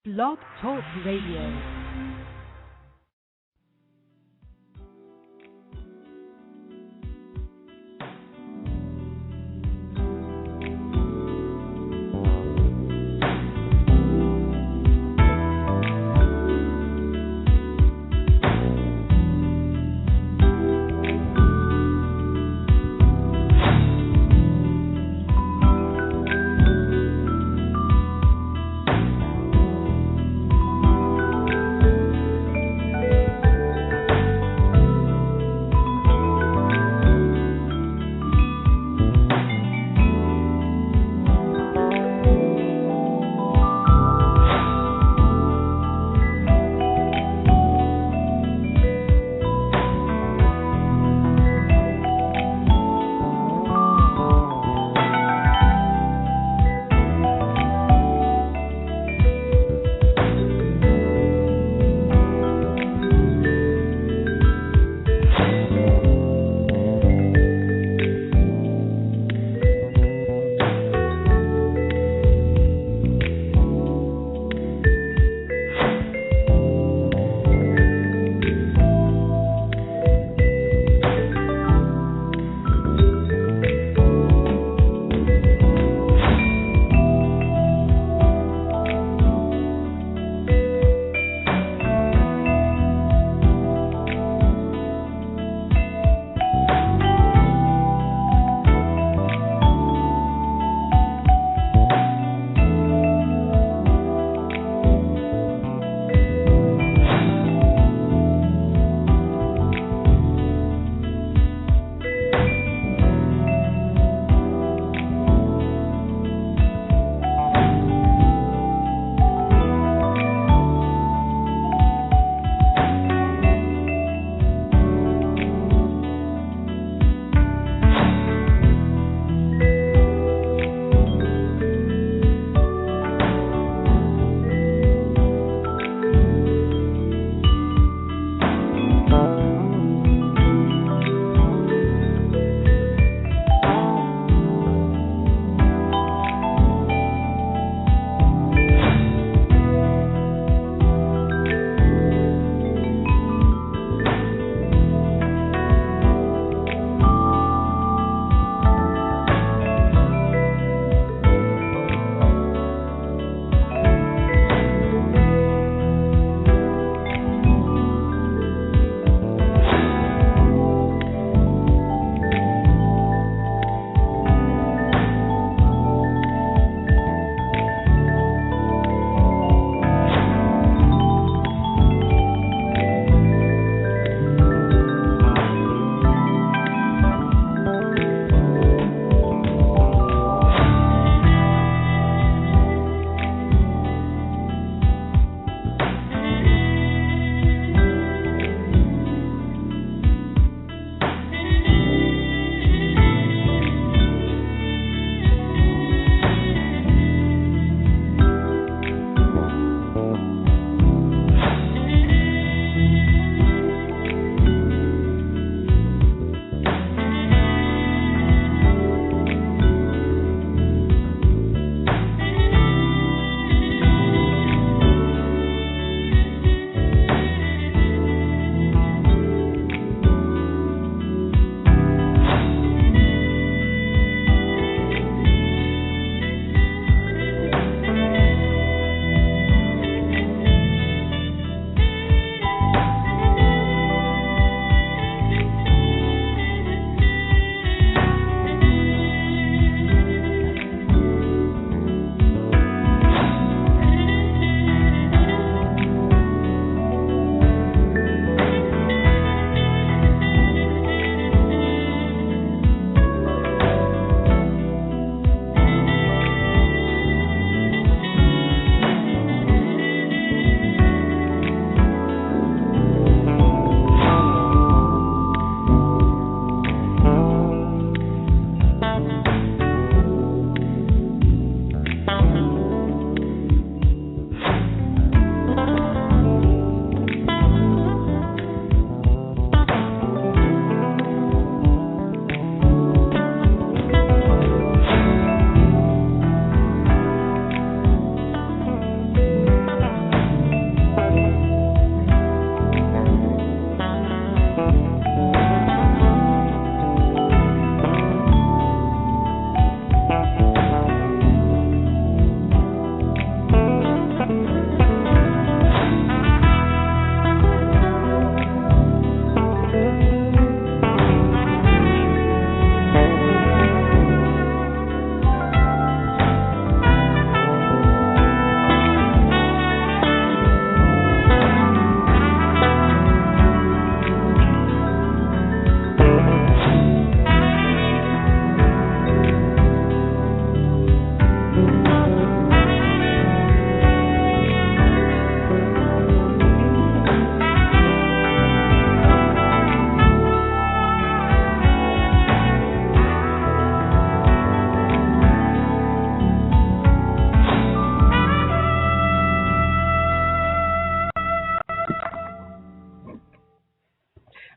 Blog Talk Radio.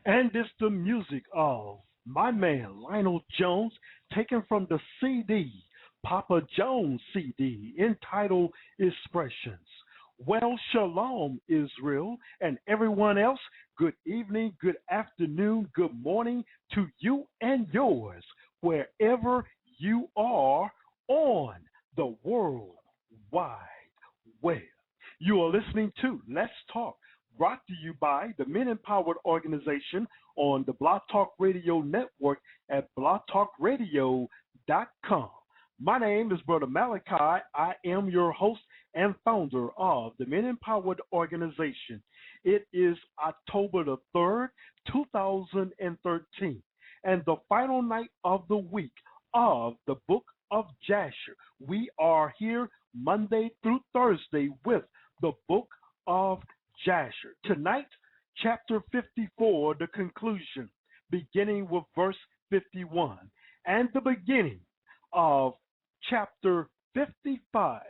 And it's the music of my man Lionel Jones, taken from the CD, Papa Jones CD, entitled Expressions. Well, shalom, Israel, and everyone else. Good evening, good afternoon, good morning to you and yours, wherever you are on the world wide web. You are listening to Let's Talk, brought to you by the Men Empowered Organization on the Blog Talk Radio Network at blogtalkradio.com. My name is Brother Malachi. I am your host and founder of the Men Empowered Organization. It is October the 3rd, 2013, and the final night of the week of the book of Jasher. We are here Monday through Thursday with the book of Jasher. Tonight, chapter 54, the conclusion, beginning with verse 51, and the beginning of chapter 55,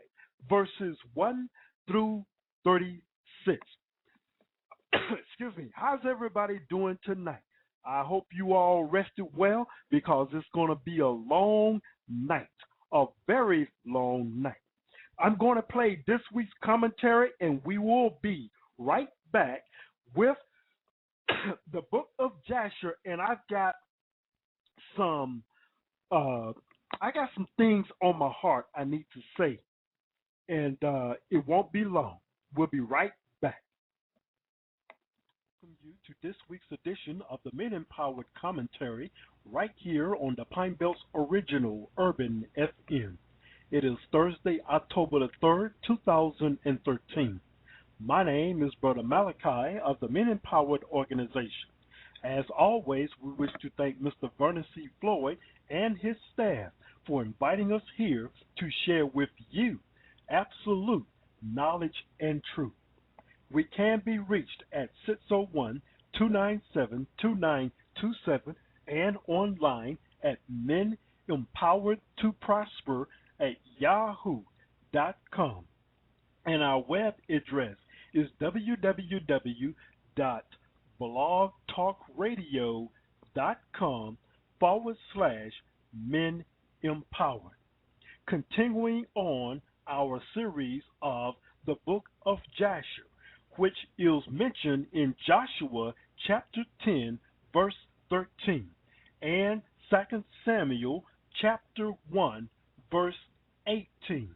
verses 1 through 36. Excuse me. How's everybody doing tonight? I hope you all rested well because it's going to be a long night, a very long night. I'm going to play this week's commentary, and we will be right back with the book of Jasher. And I've got some, things on my heart I need to say, and it won't be long. We'll be right back. Welcome you to this week's edition of the Men Empowered Commentary, right here on the Pine Belt's original Urban FM. It is Thursday, October the 3rd, 2013. My name is Brother Malachi of the Men Empowered Organization. As always, we wish to thank Mr. Vernon C. Floyd and his staff for inviting us here to share with you absolute knowledge and truth. We can be reached at 601-297-2927 and online at menempoweredtoprosper at yahoo.com. And our web address is www.blogtalkradio.com/men empowered. Continuing on our series of the book of Jasher, which is mentioned in Joshua chapter 10, verse 13, and 2 Samuel chapter 1, verse 18.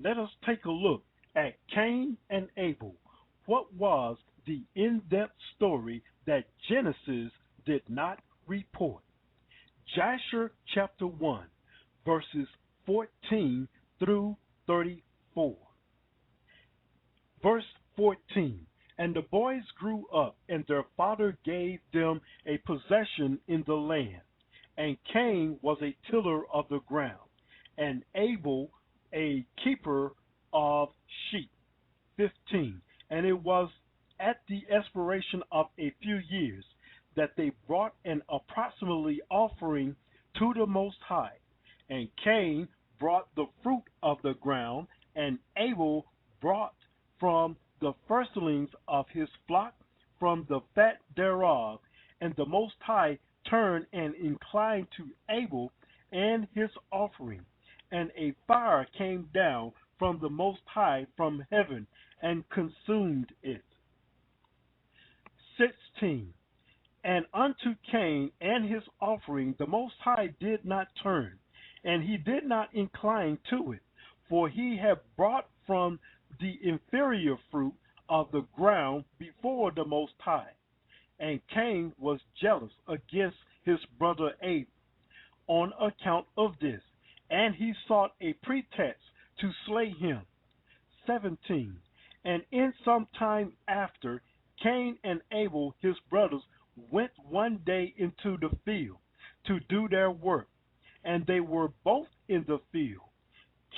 Let us take a look at Cain and Abel. What was the in-depth story that Genesis did not report? Jasher chapter 1, verses 14 through 34. Verse 14, and the boys grew up, and their father gave them a possession in the land. And Cain was a tiller of the ground, and Abel a keeper of sheep. 15, and it was at the expiration of a few years that they brought an approximately offering to the Most High. And Cain brought the fruit of the ground, and Abel brought from the firstlings of his flock, from the fat thereof. And the Most High turned and inclined to Abel and his offering. And a fire came down from the Most High from heaven and consumed it. 16. And unto Cain and his offering the Most High did not turn, and he did not incline to it, for he had brought from the inferior fruit of the ground before the Most High. And Cain was jealous against his brother Abel on account of this, and he sought a pretext to slay him. 17. And in some time after, Cain and Abel his brothers went one day into the field to do their work, and they were both in the field,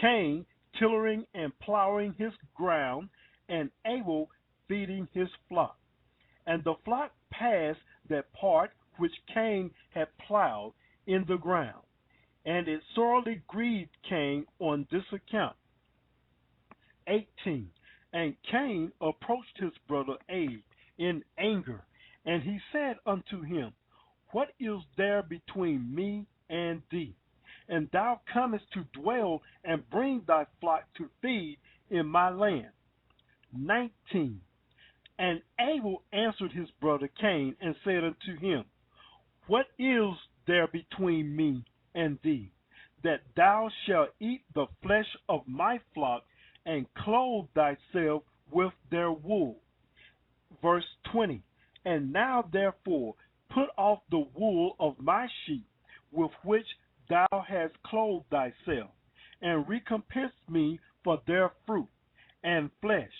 Cain tillering and plowing his ground, and Abel feeding his flock. And the flock passed that part which Cain had plowed in the ground, and it sorely grieved Cain on this account. 18. And Cain approached his brother Abel in anger, And he said unto him, What is there between me and thee? And thou comest to dwell and bring thy flock to feed in my land. 19. And Abel answered his brother Cain and said unto him, What is there between me and thee, that thou shalt eat the flesh of my flock and clothe thyself with their wool? Verse 20. And now therefore put off the wool of my sheep with which thou hast clothed thyself, and recompense me for their fruit and flesh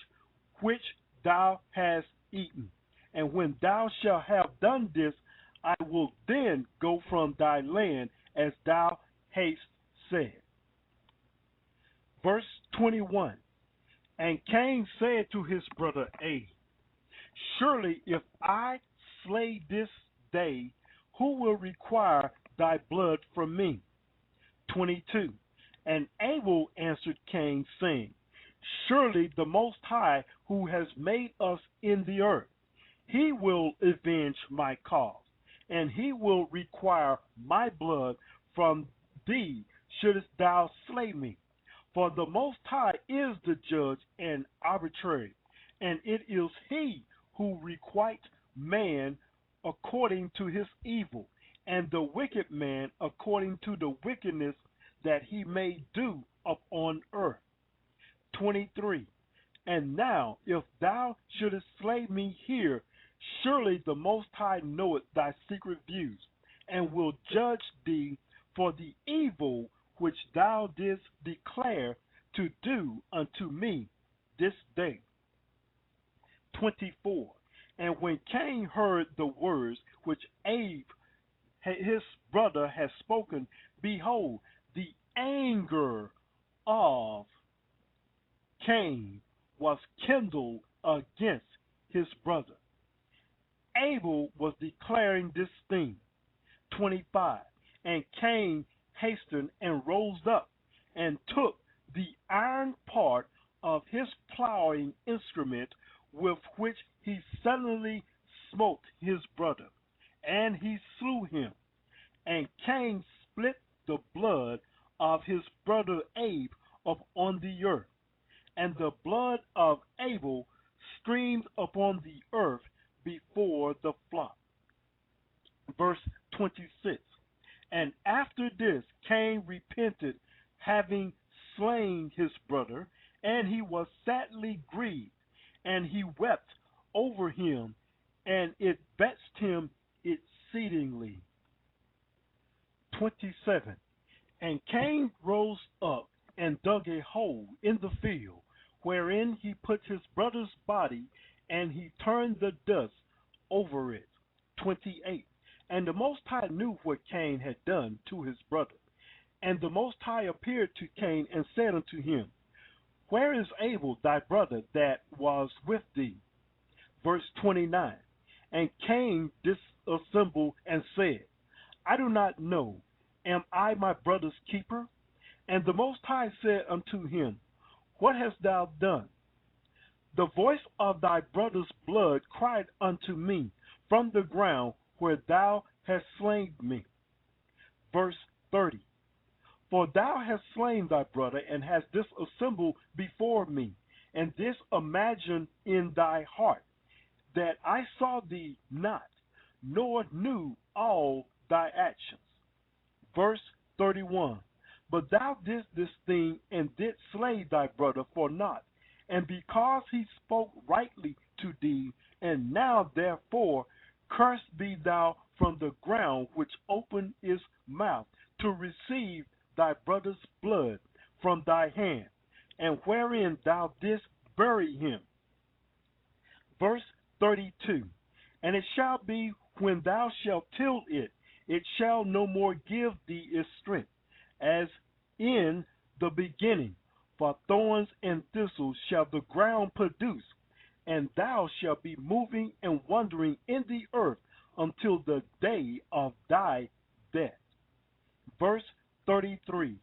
which thou hast eaten. And when thou shalt have done this, I will then go from thy land as thou hast said. Verse 21. And Cain said to his brother Abel, Surely if I slay this day, who will require thy blood from me? 22. And Abel answered Cain, saying, Surely the Most High, who has made us in the earth, he will avenge my cause, and he will require my blood from thee, shouldest thou slay me. For the Most High is the judge and arbitrary, and it is he who requites man according to his evil, and the wicked man according to the wickedness that he may do upon earth. 23. And now, if thou shouldest slay me here, surely the Most High knoweth thy secret views, and will judge thee for the evil which thou didst declare to do unto me this day. 24. And when Cain heard the words which Abel his brother had spoken, behold, the anger of Cain was kindled against his brother. Abel was declaring this thing. 25. And Cain hastened and rose up and took the iron part of his plowing instrument with which he suddenly smote his brother, and he slew him. And Cain split the blood of his brother Abel upon the earth, and the blood of Abel streamed upon the earth before the flock. Verse 26. And after this Cain repented, having slain his brother, and he was sadly grieved, and he wept over him, and it vexed him exceedingly. 27. And Cain rose up and dug a hole in the field, wherein he put his brother's body, and he turned the dust over it. 28. And the Most High knew what Cain had done to his brother. And the Most High appeared to Cain and said unto him, Where is Abel thy brother that was with thee? Verse 29. And Cain disassembled and said, I do not know. Am I my brother's keeper? And the Most High said unto him, What hast thou done? The voice of thy brother's blood cried unto me from the ground where thou hast slain me. Verse 30. For thou hast slain thy brother, and hast disassembled before me, and this imagine in thy heart, that I saw thee not, nor knew all thy actions. Verse 31. But thou didst this thing, and didst slay thy brother for naught, and because he spoke rightly to thee, and now therefore cursed be thou from the ground which opened his mouth to receive thy brother's blood from thy hand, and wherein thou didst bury him. Verse 32. And it shall be, when thou shalt till it, it shall no more give thee its strength, as in the beginning. For thorns and thistles shall the ground produce, and thou shalt be moving and wandering in the earth until the day of thy death. Verse 33.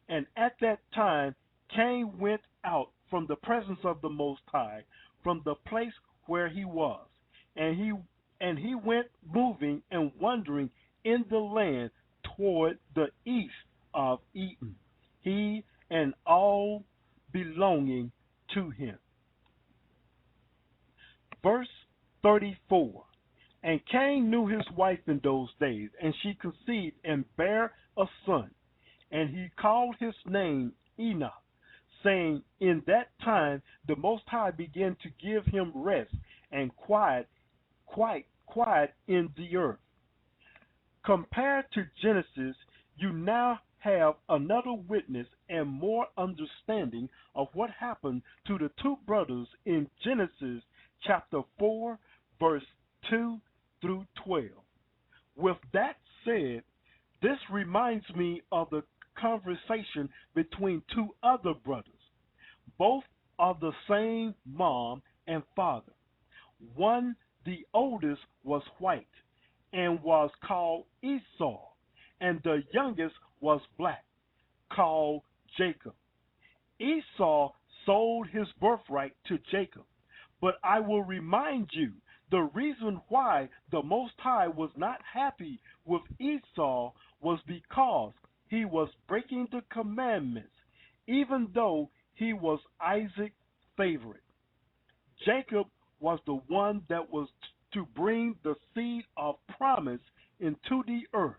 And at that time Cain went out from the presence of the Most High, from the place where he was, and he And he went moving and wandering in the land toward the east of Eden, he and all belonging to him. Verse 34. And Cain knew his wife in those days, and she conceived and bare a son, and he called his name Enoch, saying, in that time the Most High began to give him rest and quiet in the earth. Compared to Genesis, you now have another witness and more understanding of what happened to the two brothers in Genesis chapter 4, verse 2 through 12. With that said, this reminds me of the conversation between two other brothers, both of the same mom and father. One, the oldest, was white and was called Esau, and the youngest was black, called Jacob. Esau sold his birthright to Jacob, but I will remind you the reason why the Most High was not happy with Esau was because he was breaking the commandments, even though he was Isaac's favorite. Jacob was the one that was to bring the seed of promise into the earth.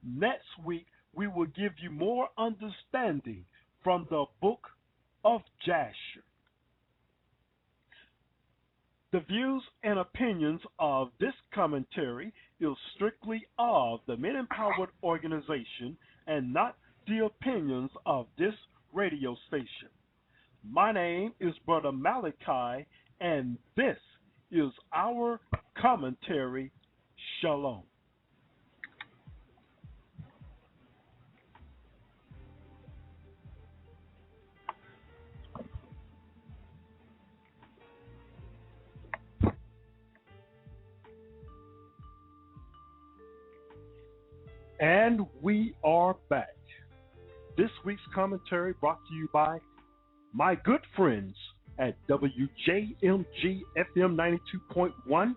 Next week, we will give you more understanding from the book of Jasher. The views and opinions of this commentary is strictly of the Men Empowered organization and not the opinions of this radio station. My name is Brother Malachi, and this is our commentary. Shalom. And we are back. This week's commentary brought to you by my good friends at WJMG FM 92.1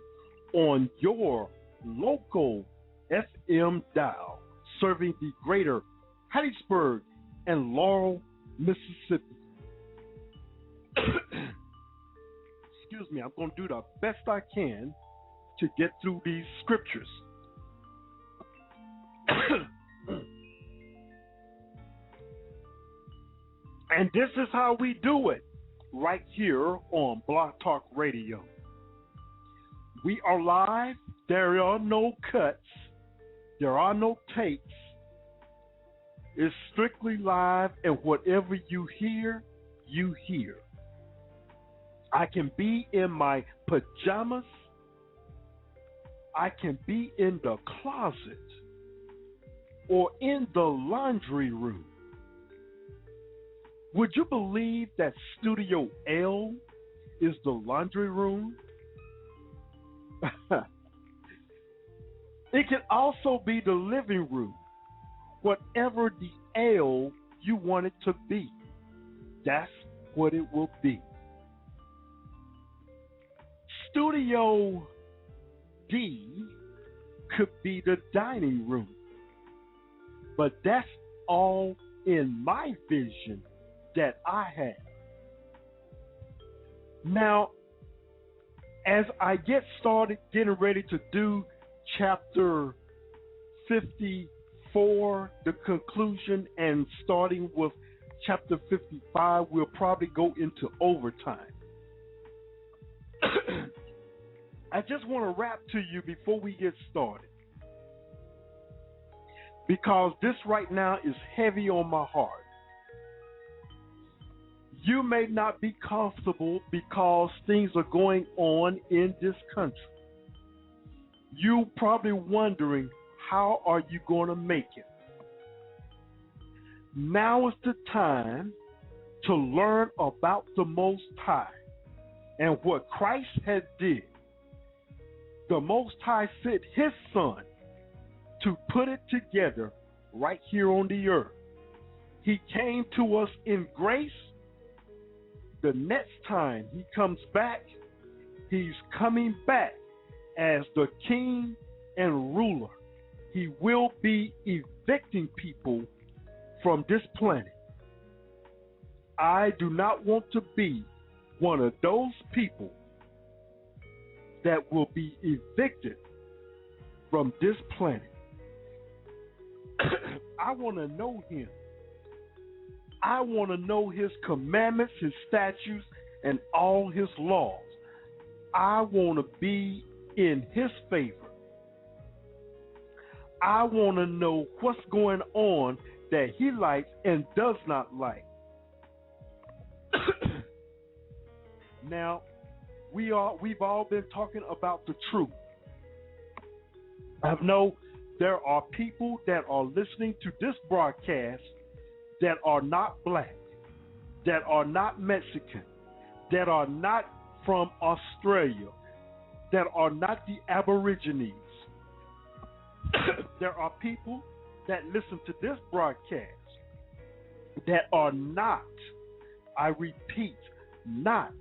on your local FM dial, serving the greater Hattiesburg and Laurel, Mississippi. Excuse me, I'm going to do the best I can to get through these scriptures. And this is how we do it right here on Blog Talk Radio. We are live. There are no cuts. There are no takes. It's strictly live, and whatever you hear, you hear. I can be in my pajamas. I can be in the closet or in the laundry room. Would you believe that Studio L is the laundry room? It can also be the living room, whatever the L you want it to be. That's what it will be. Studio D could be the dining room, but that's all in my vision that I have. Now, as I get started getting ready to do chapter 54, the conclusion, and starting with chapter 55, we'll probably go into overtime. I just want to rap to you before we get started, because this right now is heavy on my heart. You may not be comfortable because things are going on in this country. You're probably wondering, how are you going to make it? Now is the time to learn about the Most High and what Christ had did. The Most High sent His Son to put it together right here on the earth. He came to us in grace. The next time He comes back, He's coming back as the king and ruler. He will be evicting people from this planet. I do not want to be one of those people that will be evicted from this planet. I want to know him. I want to know his commandments, his statutes, and all his laws. I want to be in his favor. I want to know what's going on that he likes and does not like. Now, we've all been talking about the truth. I know there are people that are listening to this broadcast that are not black, that are not Mexican, that are not from Australia, that are not the Aborigines. There are people that listen to this broadcast that are not, I repeat, not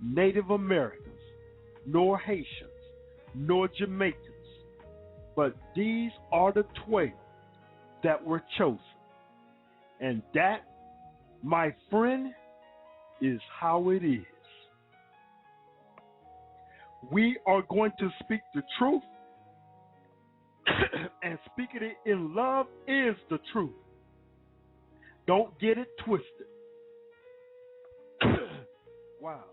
Native Americans, nor Haitians, nor Jamaicans, but these are the 12 that were chosen. And that, my friend, is how it is. We are going to speak the truth, and speaking it in love is the truth. Don't get it twisted. Wow.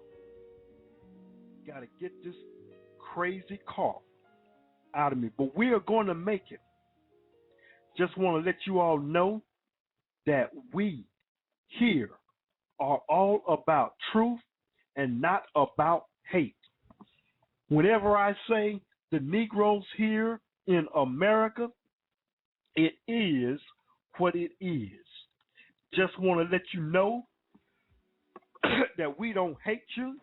Got to get this crazy cough out of me. But we are going to make it. Just want to let you all know that we here are all about truth and not about hate. Whenever I say the Negroes here in America, it is what it is. Just want to let you know that we don't hate you,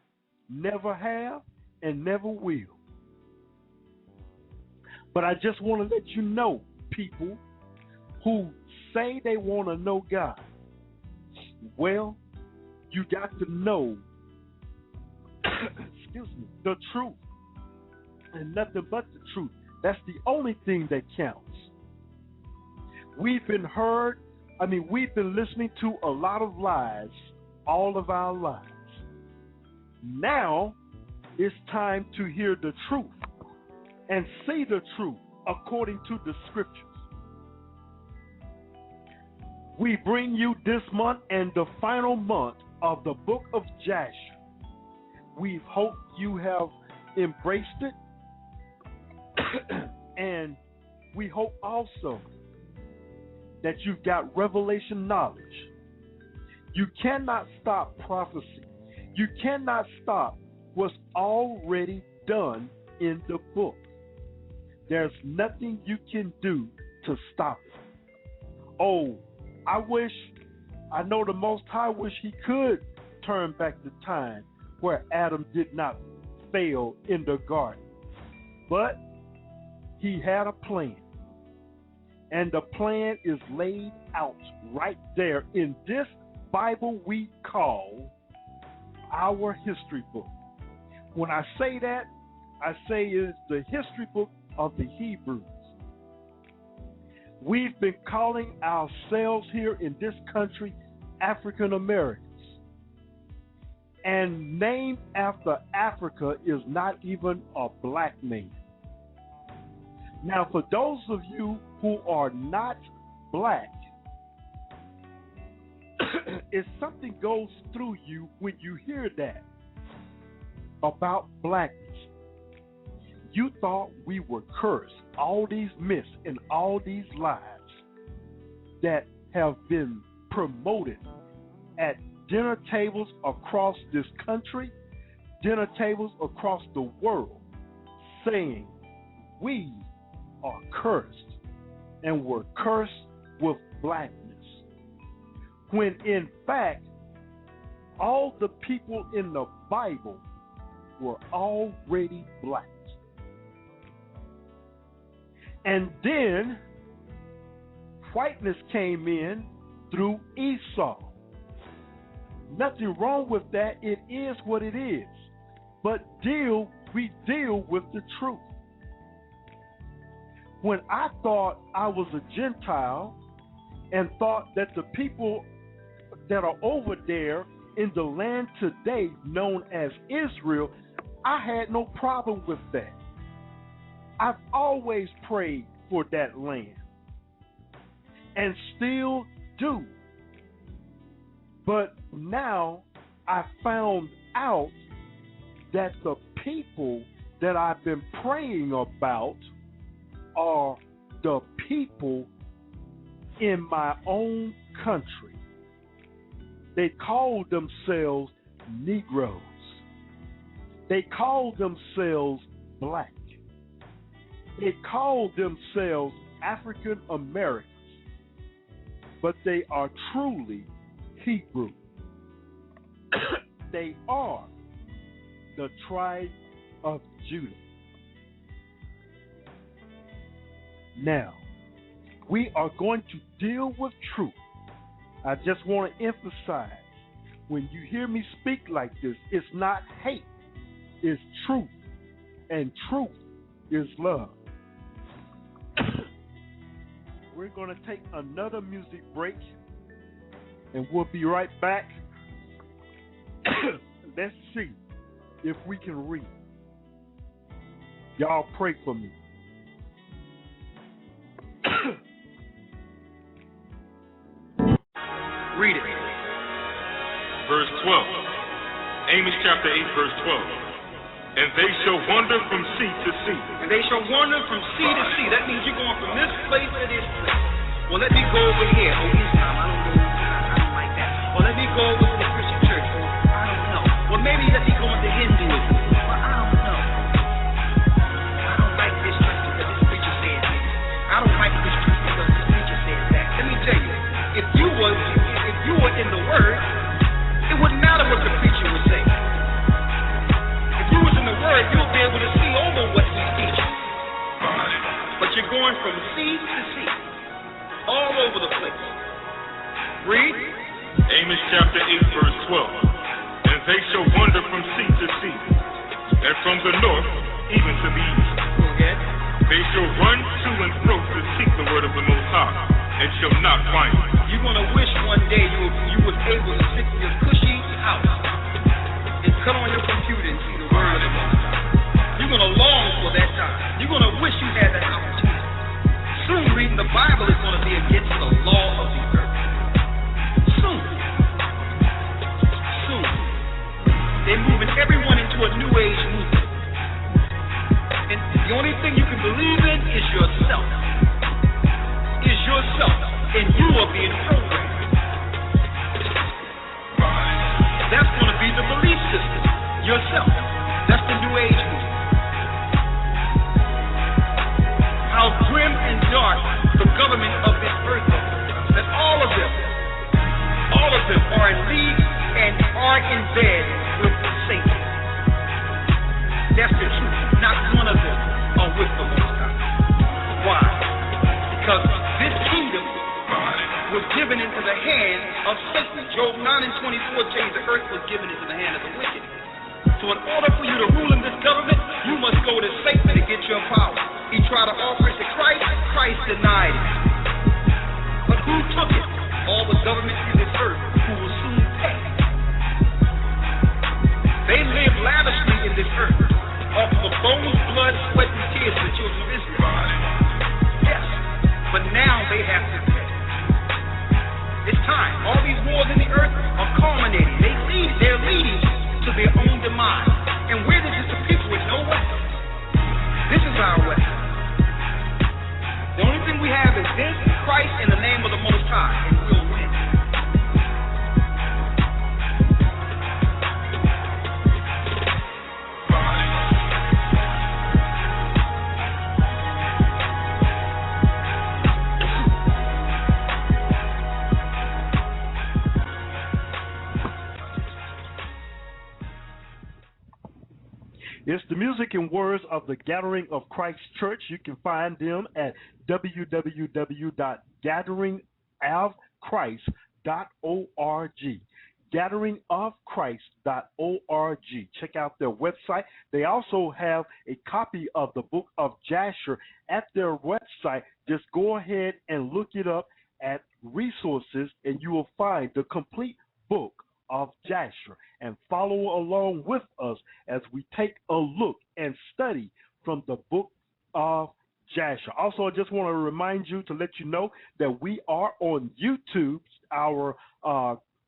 never have, and never will. But I just want to let you know, people who say they want to know God, well, you got to know the truth, and nothing but the truth. That's the only thing that counts. We've been listening to a lot of lies all of our lives. Now it's time to hear the truth and see the truth according to the scriptures. We bring you this month and the final month of the book of Jasher. We hope you have embraced it, and we hope also that you've got revelation knowledge. You cannot stop prophecy. You cannot stop what's already done in the book. There's nothing you can do to stop it. Oh, I know the Most High wish he could turn back the time where Adam did not fail in the garden. But he had a plan. And the plan is laid out right there in this Bible we call our history book. When I say that, I say it's the history book of the Hebrews. We've been calling ourselves here in this country African Americans. And named after Africa is not even a black name. Now, for those of you who are not black, if something goes through you when you hear that about blackness, you thought we were cursed. All these myths and all these lies that have been promoted at dinner tables across this country, dinner tables across the world, saying we are cursed and we're cursed with blackness. When in fact, all the people in the Bible were already black. And then whiteness came in through Esau. Nothing wrong with that. It is what it is. But we deal with the truth. when I thought I was a Gentile and thought that the people that are over there in the land today known as Israel, I had no problem with that. I've always prayed for that land and still do. But now I found out that the people that I've been praying about are the people in my own country. They call themselves Negroes. They call themselves black. They call themselves African Americans. But they are truly Hebrew. They are the tribe of Judah. Now, we are going to deal with truth. I just want to emphasize, when you hear me speak like this, it's not hate, it's truth. And truth is love. We're going to take another music break, and we'll be right back. Let's see if we can read. Y'all pray for me. Read it. Verse 12. Amos chapter 8, verse 12. And they shall wander from sea to sea. And they shall wander from sea to sea. That means you're going from this place to this place. Well, let me go over here. Oh, Islam, I don't like that. Well, let me go over to the Christian church. Oh, I don't know. Well, maybe let me go into Hinduism. Well, I don't know. I don't like this church because this preacher says this. I don't like this church because this preacher says that. Let me tell you, if you were in the Word, it wouldn't matter what the preacher would say. If you was in the Word, you'll be able to see over what he's teaching. But you're going from sea to sea, all over the place. Read. Amos chapter 8, verse 12. And they shall wander from sea to sea, and from the north even to the east. Go ahead. They shall run to and fro to seek the word of the Most High, and shall not find it. You're going to wish one day you was able to sit in your cushy house and cut on your computer and see the word of the Most High. You're going to long for that time. You're going to wish you had that opportunity. Soon reading the Bible is going to be against the law of the earth. Soon. They're moving everyone into a new age movement. And the only thing you can believe in is yourself. And you are being programmed. That's going to be the belief system. Yourself. That's the new age movement. How grim and dark the government of this earth is. That all of them are in league and are in bed with Satan. That's the truth. Not one of them are with the Most High. Why? Because this kingdom was given into the hand of Satan. Job 9 and 24 tells you the earth was given into the hand of the wicked. So in order for you to rule in this government, you must go to Satan to get your power. He tried to offer it to Christ. Christ denied it. But who took it? All the governments in this earth who will soon pay. They live lavishly in this earth off the bones, blood, sweat, and tears of the children of Israel. Yes, but now they have to pay. It's time. All these wars in the earth are culminating. They're leading to their own demise. And where does this people with no weapon? This is our weapon. The only thing we have is this, Christ, in the name of the Most High, and we'll win. It's the music and words of the Gathering of Christ Church. You can find them at www.gatheringofchrist.org. gatheringofchrist.org. Check out their website. They also have a copy of the book of Jasher at their website. Just go ahead and look it up at resources, and you will find the complete book of Jasher, and follow along with us as we take a look and study from the book of Jasher. Also, I just want to remind you to let you know that we are on YouTube. Our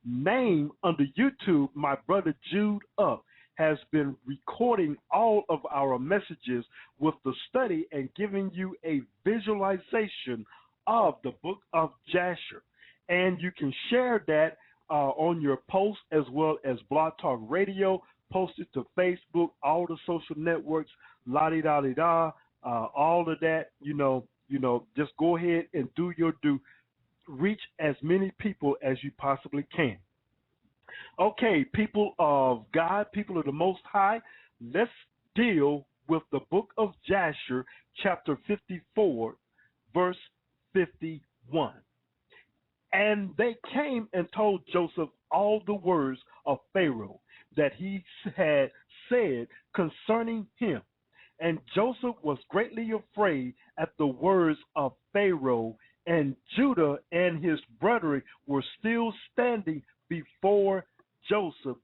name under YouTube, my brother JEWEDuP, has been recording all of our messages with the study and giving you a visualization of the book of Jasher. And you can share that on your post, as well as Blog Talk Radio, post it to Facebook, all the social networks, la-di-da-di-da, all of that, just go ahead and do your due. Reach as many people as you possibly can. Okay, people of God, people of the Most High, let's deal with the book of Jasher, chapter 54, verse 51. And they came and told Joseph all the words of Pharaoh that he had said concerning him. And Joseph was greatly afraid at the words of Pharaoh, and Judah and his brethren were still standing before Joseph,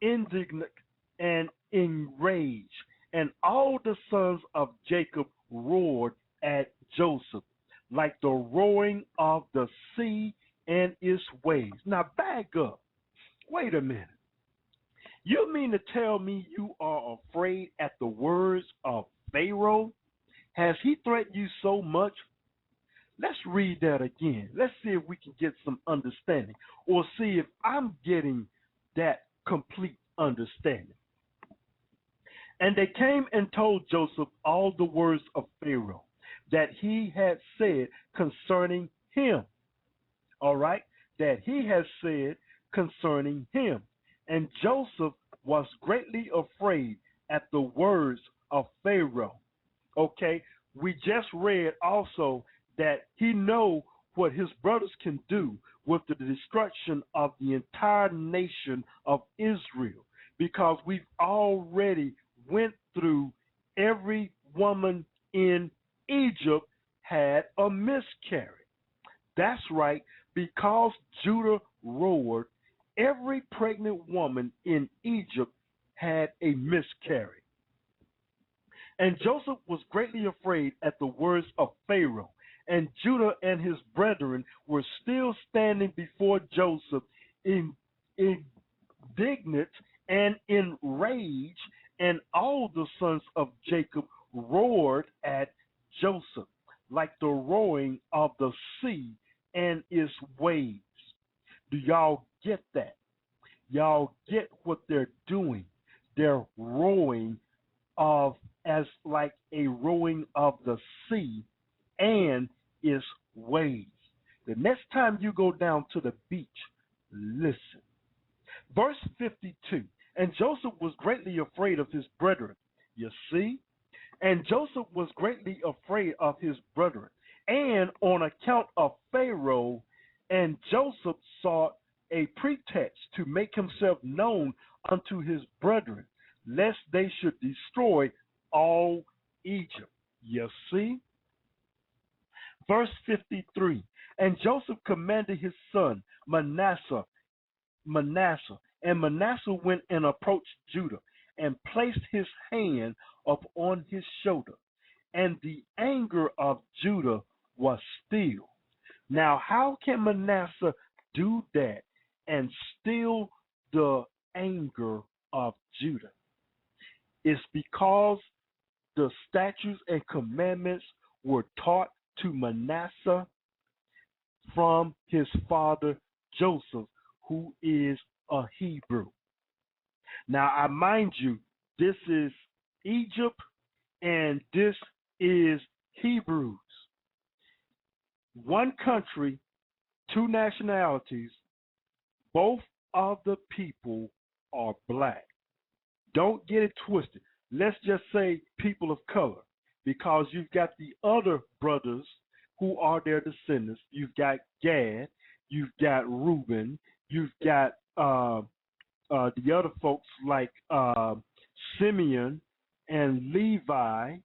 indignant and enraged. And all the sons of Jacob roared at Joseph, like the roaring of the sea and its waves. Now back up. Wait a minute. You mean to tell me you are afraid at the words of Pharaoh? Has he threatened you so much? Let's read that again. Let's see if we can get some understanding, or see if I'm getting that complete understanding. And they came and told Joseph all the words of Pharaoh that he had said concerning him. All right, that he has said concerning him. And Joseph was greatly afraid at the words of Pharaoh. Okay, we just read also that he know what his brothers can do with the destruction of the entire nation of Israel, because we've already went through every woman in Egypt had a miscarriage. That's right, because Judah roared, every pregnant woman in Egypt had a miscarriage. And Joseph was greatly afraid at the words of Pharaoh, and Judah and his brethren were still standing before Joseph, indignant and enraged, and all the sons of Jacob roared at Joseph, like the roaring of the sea and its waves. Do y'all get that? Y'all get what they're doing? They're roaring as like a roaring of the sea and its waves. The next time you go down to the beach, listen. Verse 52, and Joseph was greatly afraid of his brethren. You see? And Joseph was greatly afraid of his brethren, and on account of Pharaoh, and Joseph sought a pretext to make himself known unto his brethren, lest they should destroy all Egypt. You see? Verse 53, and Joseph commanded his son Manasseh, and Manasseh went and approached Judah, and placed his hand upon his shoulder, and the anger of Judah was still. Now, how can Manasseh do that and still the anger of Judah? It's because the statutes and commandments were taught to Manasseh from his father Joseph, who is a Hebrew. Now, I mind you, this is Egypt and this is Hebrews. One country, two nationalities, both of the people are black. Don't get it twisted. Let's just say people of color, because you've got the other brothers who are their descendants. You've got Gad, you've got Reuben, you've got uh, the other folks like Simeon and Levi.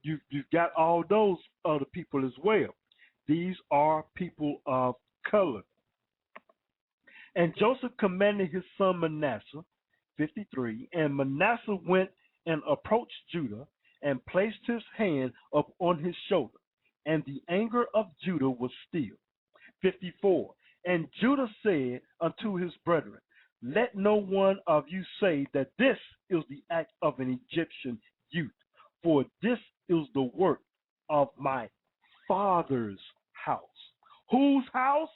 You've got all those other people as well. These are people of color. And Joseph commanded his son Manasseh, 53, and Manasseh went and approached Judah and placed his hand up on his shoulder. And the anger of Judah was stilled. 54. And Judah said unto his brethren, let no one of you say that this is the act of an Egyptian youth, for this is the work of my father's house. Whose house?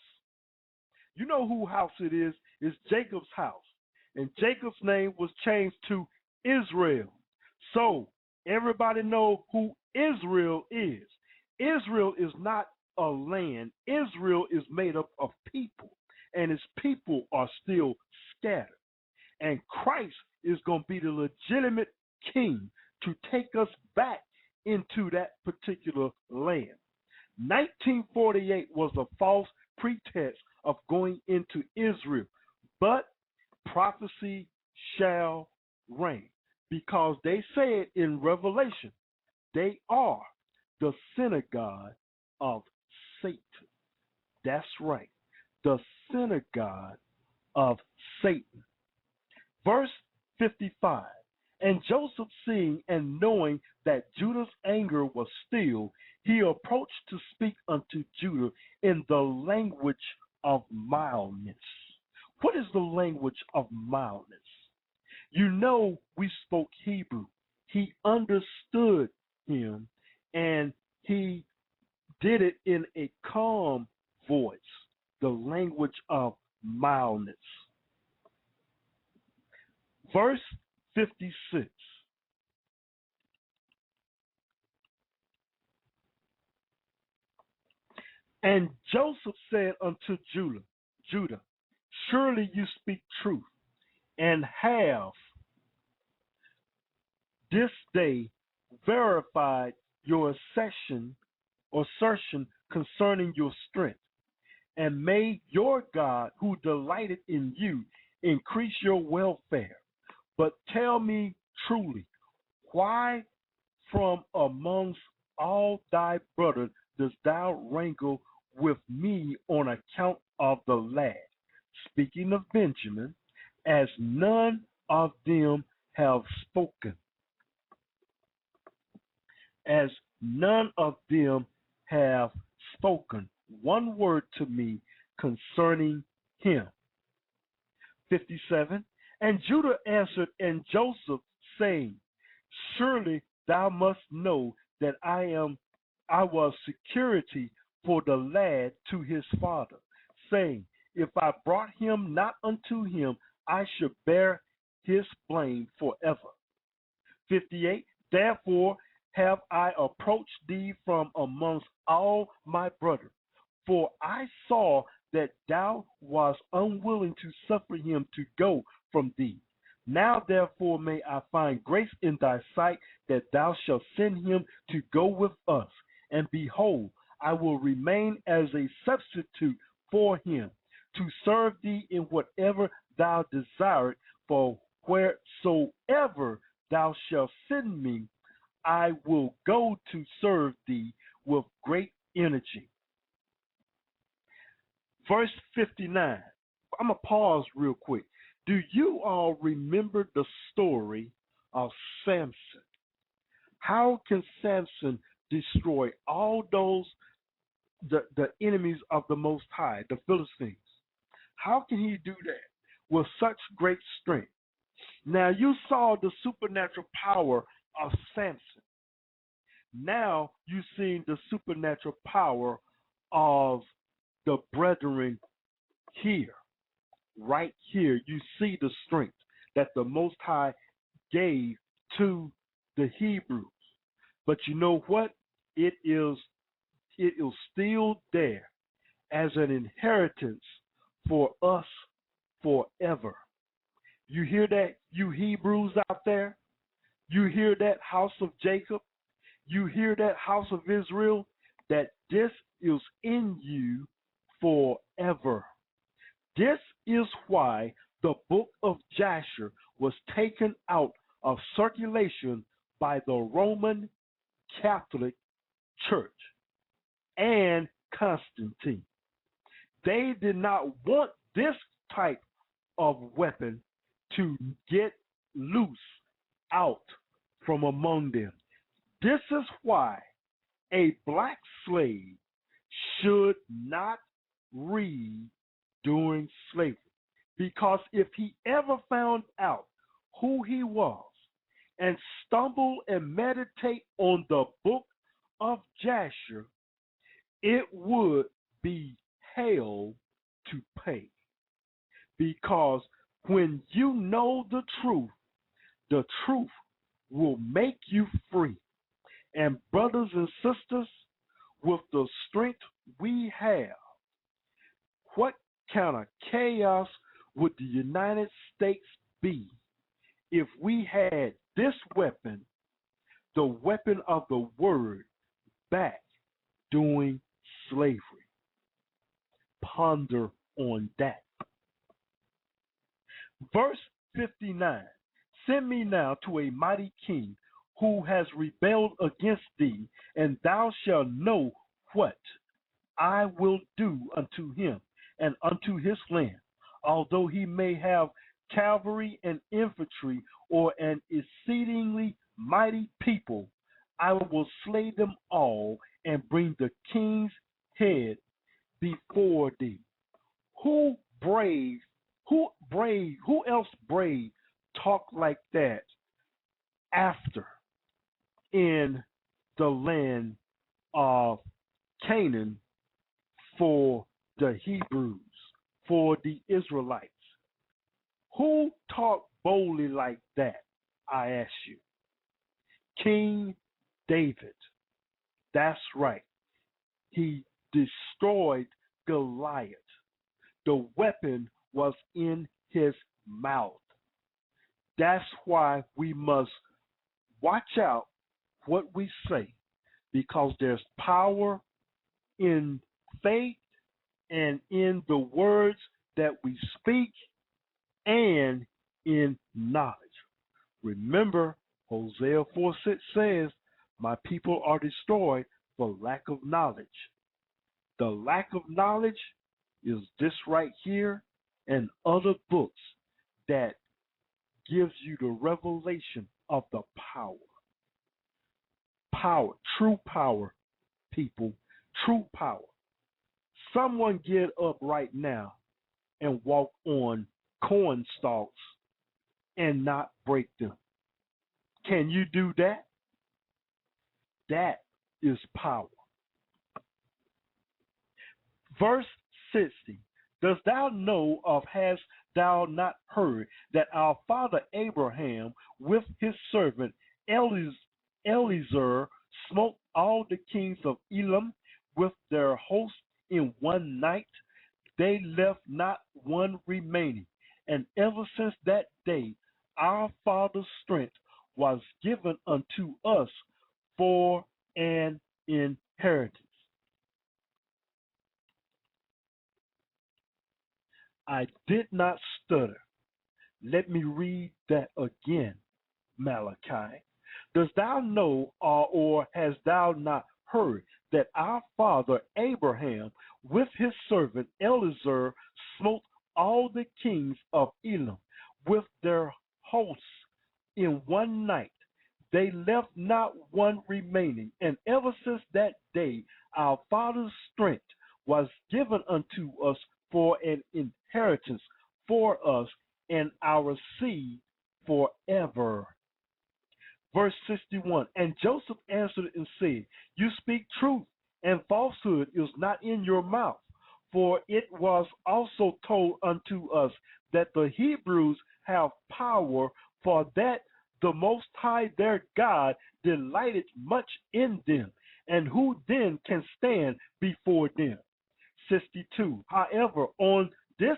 You know whose house it is. It's Jacob's house. And Jacob's name was changed to Israel. So everybody know who Israel is. Israel is not a land. Israel is made up of people. And his people are still scattered. And Christ is going to be the legitimate king to take us back into that particular land. 1948 was a false pretext of going into Israel, but prophecy shall reign, because they said in Revelation they are the synagogue of Satan. That's right, the synagogue of Satan. Verse 55. And Joseph, seeing and knowing that Judah's anger was stilled, he approached to speak unto Judah in the language of mildness. What is the language of mildness? You know, we spoke Hebrew. He understood him, and he did it in a calm voice, the language of mildness. Verse 56. And Joseph said unto Judah, surely you speak truth, and have this day verified your assertion concerning your strength. And may your God, who delighted in you, increase your welfare. But tell me truly, why from amongst all thy brothers dost thou wrangle with me on account of the lad? Speaking of Benjamin, as none of them have spoken. As none of them have spoken one word to me concerning him. 57. And Judah answered and Joseph, saying, surely thou must know that I was security for the lad to his father, saying, if I brought him not unto him, I should bear his blame forever. 58. Therefore have I approached thee from amongst all my brothers, for I saw that thou wast unwilling to suffer him to go from thee. Now therefore may I find grace in thy sight, that thou shalt send him to go with us. And behold, I will remain as a substitute for him, to serve thee in whatever thou desirest, for wheresoever thou shalt send me, I will go to serve thee with great energy. Verse 59. I'm going to pause real quick. Do you all remember the story of Samson? How can Samson destroy all those, the enemies of the Most High, the Philistines? How can he do that with such great strength? Now you saw the supernatural power of Samson. Now you see the supernatural power of the brethren here. Right here, you see the strength that the Most High gave to the Hebrews. But you know what? It is still there as an inheritance for us forever. You hear that, you Hebrews out there? You hear that, house of Jacob? You hear that, house of Israel? That this is in you forever. This is why The book of Jasher was taken out of circulation by the Roman Catholic Church and Constantine. They did not want this type of weapon to get loose out from among them. This is why a black slave should not read during slavery. Because if he ever found out who he was and stumbled and meditate on the book of Jasher, it would be hell to pay. Because when you know the truth will make you free. And brothers and sisters, with the strength we have, what kind of chaos would the United States be if we had this weapon, the weapon of the word, back during slavery? Ponder on that. Verse 59, send me now to a mighty king who has rebelled against thee, and thou shalt know what I will do unto him and unto his land. Although he may have cavalry and infantry, or an exceedingly mighty people, I will slay them all and bring the king's head before thee. Who else brave talk like that after in the land of Canaan for the Hebrews, for the Israelites? Who talked boldly like that, I ask you? King David. That's right. He destroyed Goliath. The weapon was in his mouth. That's why we must watch out what we say, because there's power in faith and in the words that we speak and in knowledge. Remember, Hosea 4:6 says, my people are destroyed for lack of knowledge. The lack of knowledge is this right here and other books that gives you the revelation of the power. Power, true power, people, true power. Someone get up right now and walk on corn stalks and not break them. Can you do that? That is power. Verse 60. Dost thou know of, hast thou not heard, that our father Abraham with his servant Eliezer smote all the kings of Elam with their host in one night? They left not one remaining. And ever since that day, our father's strength was given unto us for an inheritance. I did not stutter. Let me read that again, Malachi. Dost thou know, or hast thou not heard, that our father Abraham with his servant Eliezer smote all the kings of Elam with their hosts in one night? They left not one remaining. And ever since that day, our father's strength was given unto us for an inheritance for us and our seed forever. Verse 61, and Joseph answered and said, you speak truth, and falsehood is not in your mouth. For it was also told unto us that the Hebrews have power, for that the Most High their God delighted much in them, and who then can stand before them? 62, however, on this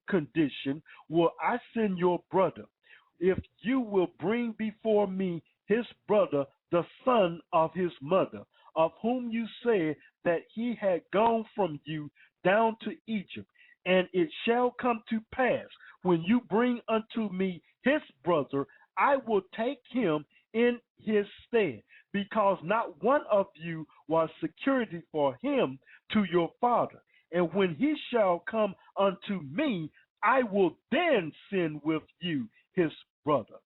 condition will I send your brother, if you will bring before me his brother, the son of his mother, of whom you said that he had gone from you down to Egypt. And it shall come to pass, when you bring unto me his brother, I will take him in his stead, because not one of you was security for him to your father. And when he shall come unto me, I will then send with you his brother,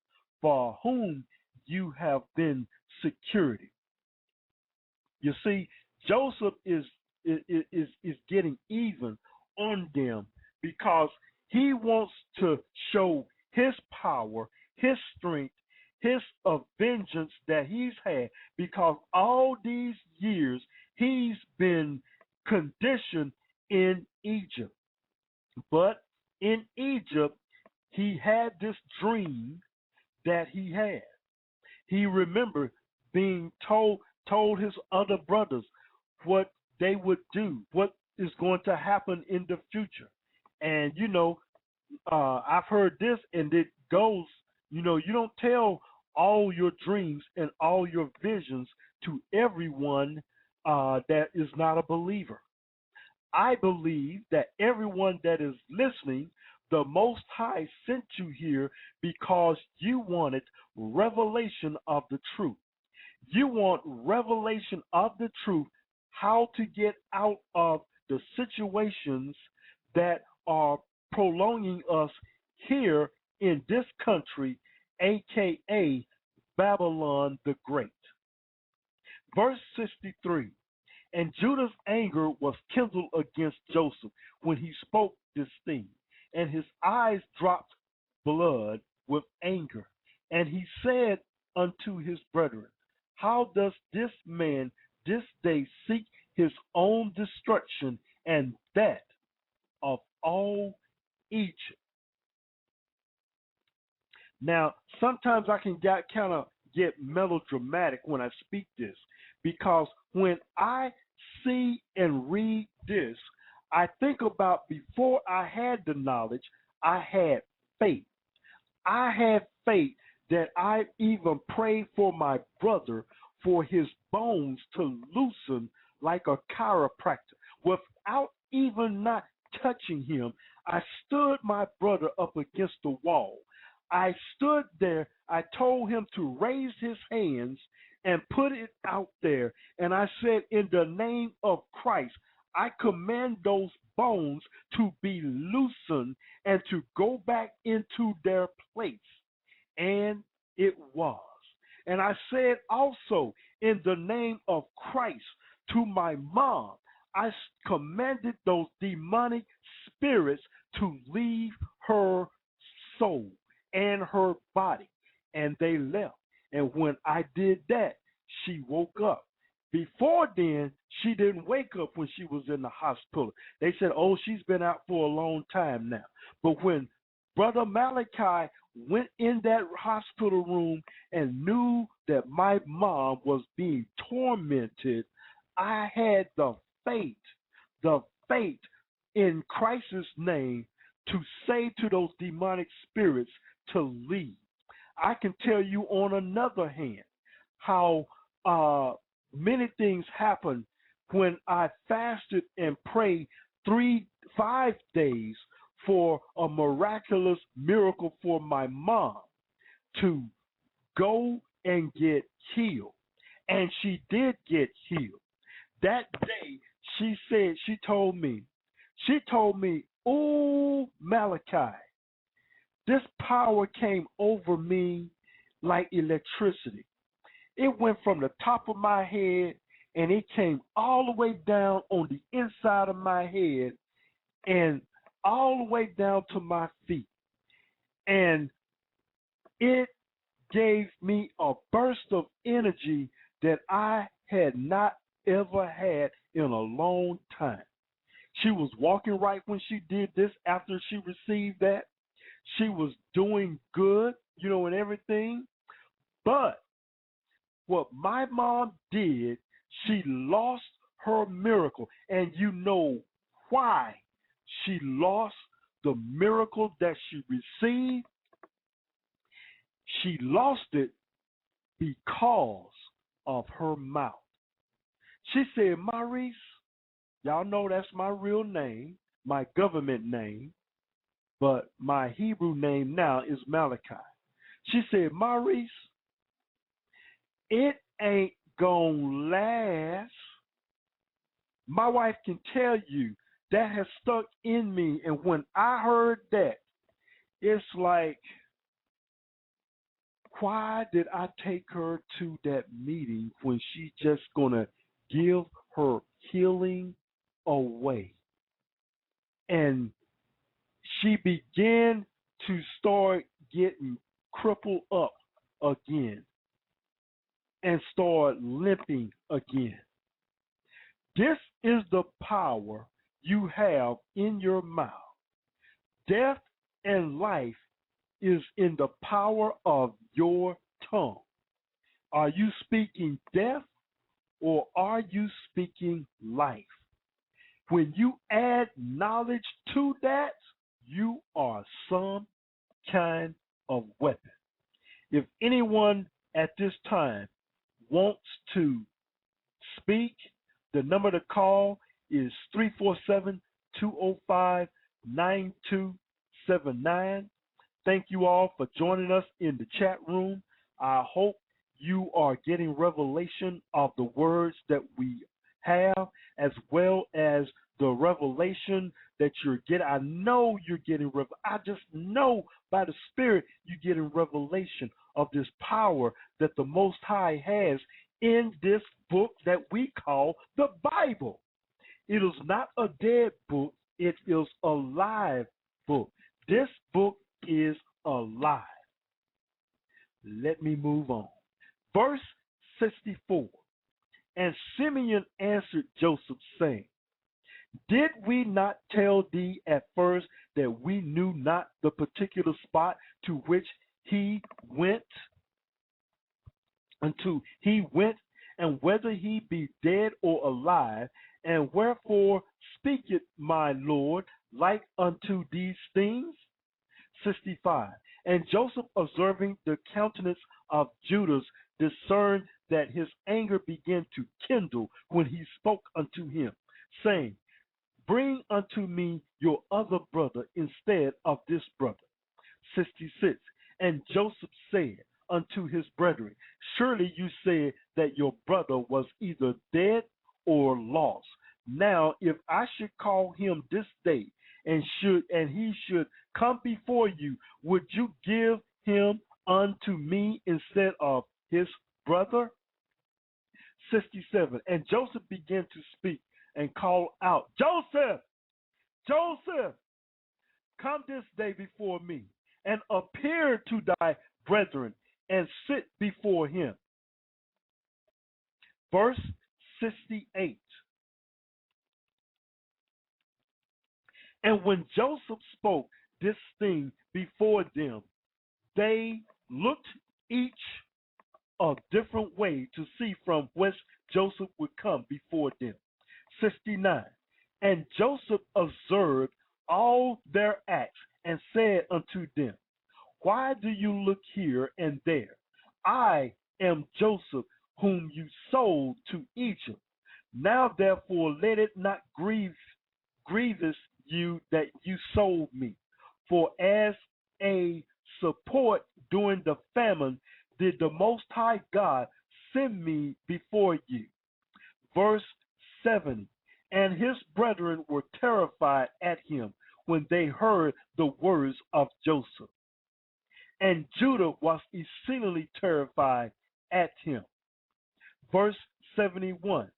for whom you have been security. You see, Joseph is getting even on them because he wants to show his power, his strength, his vengeance that he's had, because all these years he's been conditioned in Egypt. But in Egypt, he had this dream that he had. He remembered being told his other brothers what they would do, what is going to happen in the future. And I've heard this, and it goes, you don't tell all your dreams and all your visions to everyone that is not a believer. I believe that everyone that is listening, the Most High sent you here because you wanted revelation of the truth. You want revelation of the truth, how to get out of the situations that are prolonging us here in this country, aka Babylon the Great. Verse 63. And Judah's anger was kindled against Joseph when he spoke this thing, and his eyes dropped blood with anger. And he said unto his brethren, how does this man this day seek his own destruction and that of all Egypt? Now, sometimes I can kind of get melodramatic when I speak this, because when I see and read this, I think about before I had the knowledge, I had faith. I had faith that I even prayed for my brother for his bones to loosen like a chiropractor. Without even not touching him, I stood my brother up against the wall. I stood there. I told him to raise his hands and put it out there. And I said, in the name of Christ, I command those bones to be loosened and to go back into their place. And it was. And I said also, in the name of Christ, to my mom, I commanded those demonic spirits to leave her soul and her body. And they left. And when I did that, she woke up. Before then, she didn't wake up when she was in the hospital. They said, oh, she's been out for a long time now. But when Brother Malachi went in that hospital room and knew that my mom was being tormented, I had the faith in Christ's name to say to those demonic spirits to leave. I can tell you on another hand how many things happened when I fasted and prayed 5 days for a miraculous miracle for my mom to go and get healed. And she did get healed. That day, she told me, oh, Malachi, this power came over me like electricity. It went from the top of my head and it came all the way down on the inside of my head and all the way down to my feet. And it gave me a burst of energy that I had not ever had in a long time. She was walking right when she did this after she received that. She was doing good, and everything. But what my mom did, she lost her miracle. And you know why she lost the miracle that she received? She lost it because of her mouth. She said, Maurice, y'all know that's my real name, my government name. but my Hebrew name now is Malachi. She said, Maurice, it ain't gonna last. My wife can tell you that has stuck in me. And when I heard that, it's like, why did I take her to that meeting when she's just going to give her healing away? And she began to start getting crippled up again and start limping again. This is the power you have in your mouth. Death and life is in the power of your tongue. Are you speaking death or are you speaking life? When you add knowledge to that, you are some kind of weapon. If anyone at this time wants to speak, the number to call is 347-205-9279. Thank you all for joining us in the chat room. I hope you are getting revelation of the words that we have, as well as the revelation that you're getting. I know you're getting I just know by the Spirit you're getting revelation of this power that the Most High has in this book that we call the Bible. It is not a dead book. It is a live book. This book is alive. Let me move on. Verse 64. And Simeon answered Joseph, saying, did we not tell thee at first that we knew not the particular spot to which he went, and whether he be dead or alive? And wherefore speaketh my Lord like unto these things? 65. And Joseph, observing the countenance of Judas, discerned that his anger began to kindle when he spoke unto him, saying, bring unto me your other brother instead of this brother. 66. And Joseph said unto his brethren, surely you said that your brother was either dead or lost. Now, if I should call him this day, and he should come before you, would you give him unto me instead of his brother? 67. And Joseph began to speak and call out, Joseph, Joseph, come this day before me, and appear to thy brethren, and sit before him. Verse 68. And when Joseph spoke this thing before them, they looked each a different way to see from whence Joseph would come before them. 69. And Joseph observed all their acts and said unto them, why do you look here and there? I am Joseph, whom you sold to Egypt. Now therefore let it not grievous you that you sold me. For as a support during the famine did the Most High God send me before you. Verse 70. And his brethren were terrified at him when they heard the words of Joseph. And Judah was exceedingly terrified at him. Verse 71.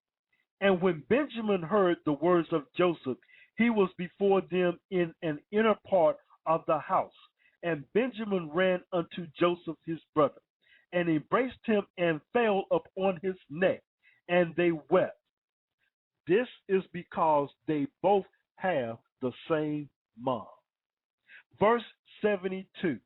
And when Benjamin heard the words of Joseph, he was before them in an inner part of the house. And Benjamin ran unto Joseph his brother, and embraced him, and fell upon his neck, and they wept. This is because they both have the same mom. Verse 72.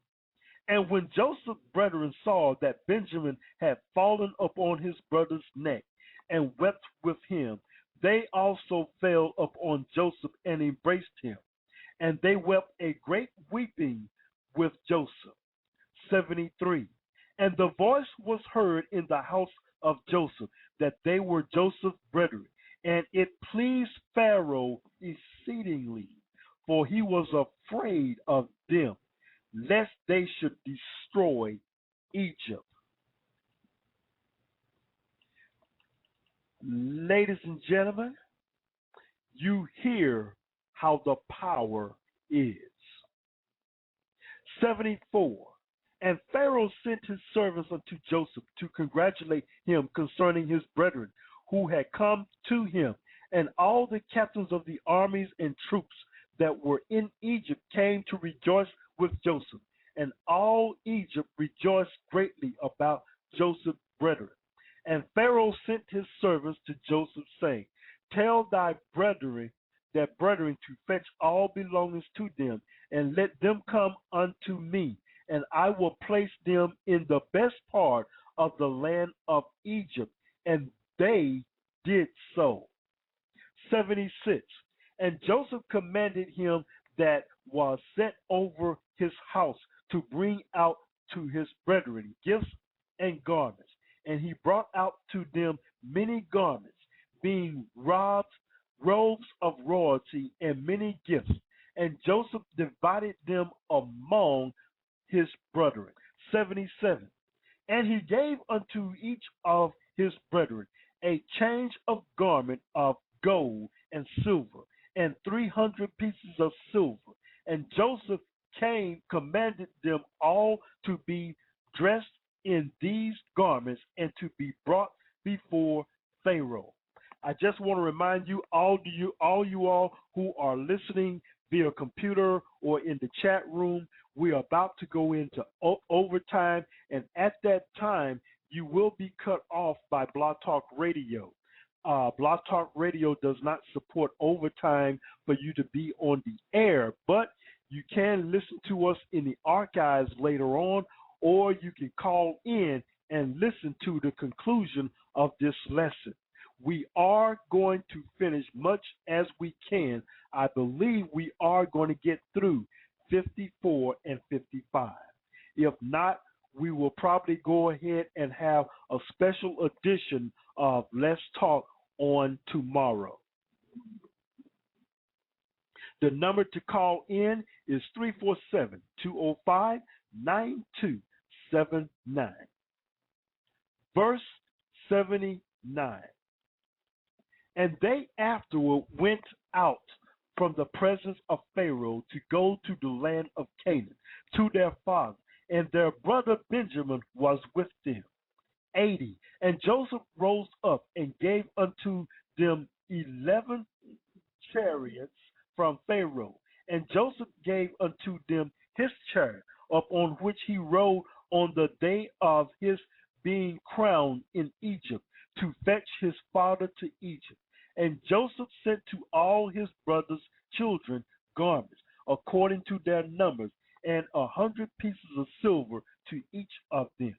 And when Joseph's brethren saw that Benjamin had fallen upon his brother's neck, and wept with him, they also fell upon Joseph and embraced him. And they wept a great weeping with Joseph. 73. And the voice was heard in the house of Joseph that they were Joseph's brethren, and it pleased Pharaoh exceedingly. for he was afraid of them, lest they should destroy Egypt. Ladies and gentlemen, you hear how the power is. 74. And Pharaoh sent his servants unto Joseph to congratulate him concerning his brethren who had come to him. And all the captains of the armies and troops that were in Egypt came to rejoice with Joseph. And all Egypt rejoiced greatly about Joseph's brethren. And Pharaoh sent his servants to Joseph, saying, Tell thy brethren to fetch all belongings to them, and let them come unto me, and I will place them in the best part of the land of Egypt. And they did so. 76. And Joseph commanded him that was set over his house to bring out to his brethren gifts and garments. And he brought out to them many garments, being robes of royalty, and many gifts. And Joseph divided them among his brethren. 77. And he gave unto each of his brethren a change of garment of gold and silver, and 300 pieces of silver. And Joseph commanded them all to be dressed in these garments and to be brought before Pharaoh. I just want to remind you all who are listening via computer or in the chat room, we are about to go into overtime, and at that time, you will be cut off by Blog Talk Radio. Blog Talk Radio does not support overtime for you to be on the air, but you can listen to us in the archives later on, or you can call in and listen to the conclusion of this lesson. We are going to finish much as we can. I believe we are going to get through 54 and 55. If not, we will probably go ahead and have a special edition of Let's Talk on tomorrow. The number to call in is 347-205-9279. Verse 79. And they afterward went out from the presence of Pharaoh to go to the land of Canaan, to their father, and their brother Benjamin was with them. 80. And Joseph rose up and gave unto them 11 chariots from Pharaoh. And Joseph gave unto them his chariot, upon which he rode on the day of his being crowned in Egypt, to fetch his father to Egypt. And Joseph sent to all his brothers' children garments, according to their numbers, and 100 pieces of silver to each of them.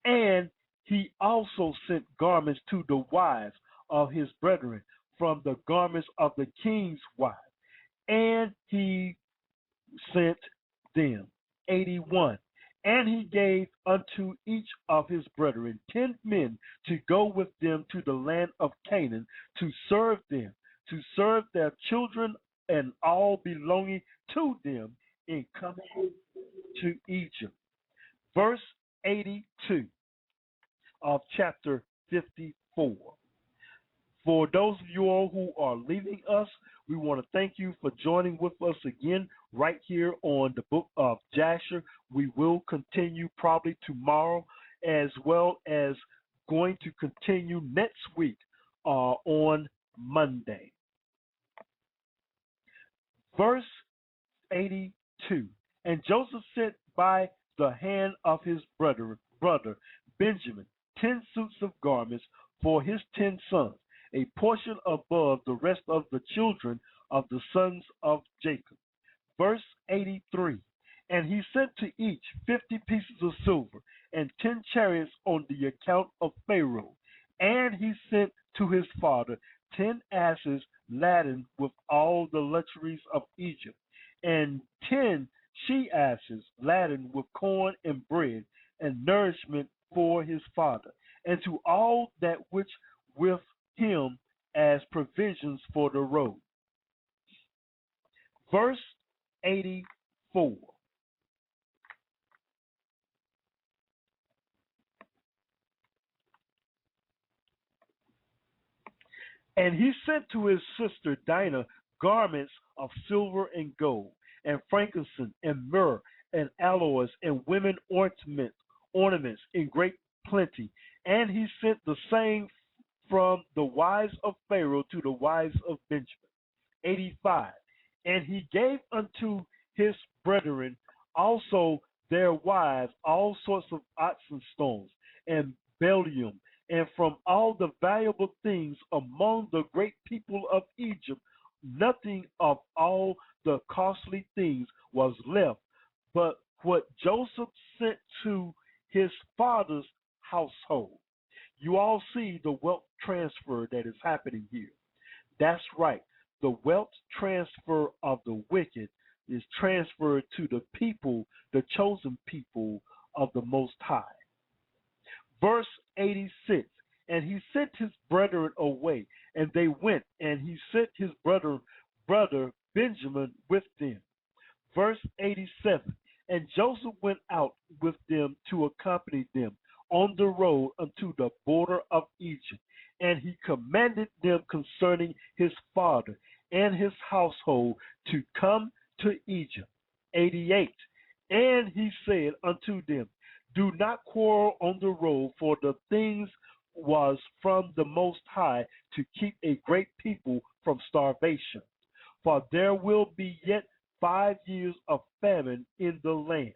And he also sent garments to the wives of his brethren from the garments of the king's wives. And he sent them. 81. And he gave unto each of his brethren 10 men to go with them to the land of Canaan, to serve them, to serve their children and all belonging to them in coming to Egypt. Verse 82 of chapter 54. For those of you all who are leaving us, we want to thank you for joining with us again right here on the book of Jasher. We will continue probably tomorrow, as well as going to continue next week on Monday. Verse 82. And Joseph sent by the hand of his brother Benjamin 10 suits of garments for his 10 sons, a portion above the rest of the children of the sons of Jacob. Verse 83. And he sent to each 50 pieces of silver and 10 chariots on the account of Pharaoh. And he sent to his father 10 asses laden with all the luxuries of Egypt, and 10 she-asses laden with corn and bread and nourishment for his father, and to all that which with him as provisions for the road. Verse 84. And he sent to his sister Dinah garments of silver and gold, and frankincense, and myrrh, and aloes, and women ornaments in great plenty. And he sent the same from the wives of Pharaoh to the wives of Benjamin. 85. And he gave unto his brethren also their wives all sorts of oxen stones and bdellium, and from all the valuable things among the great people of Egypt, nothing of all the costly things was left, but what Joseph sent to his father's household. You all see the wealth transfer that is happening here. That's right. The wealth transfer of the wicked is transferred to the people, the chosen people of the Most High. Verse 86, and he sent his brethren away, and they went, and he sent his brother Benjamin with them. Verse 87, and Joseph went out with them to accompany them on the road unto the border of Egypt, and he commanded them concerning his father and his household to come to Egypt. 88, and he said unto them, do not quarrel on the road, for the things was from the Most High to keep a great people from starvation. For there will be yet 5 years of famine in the land.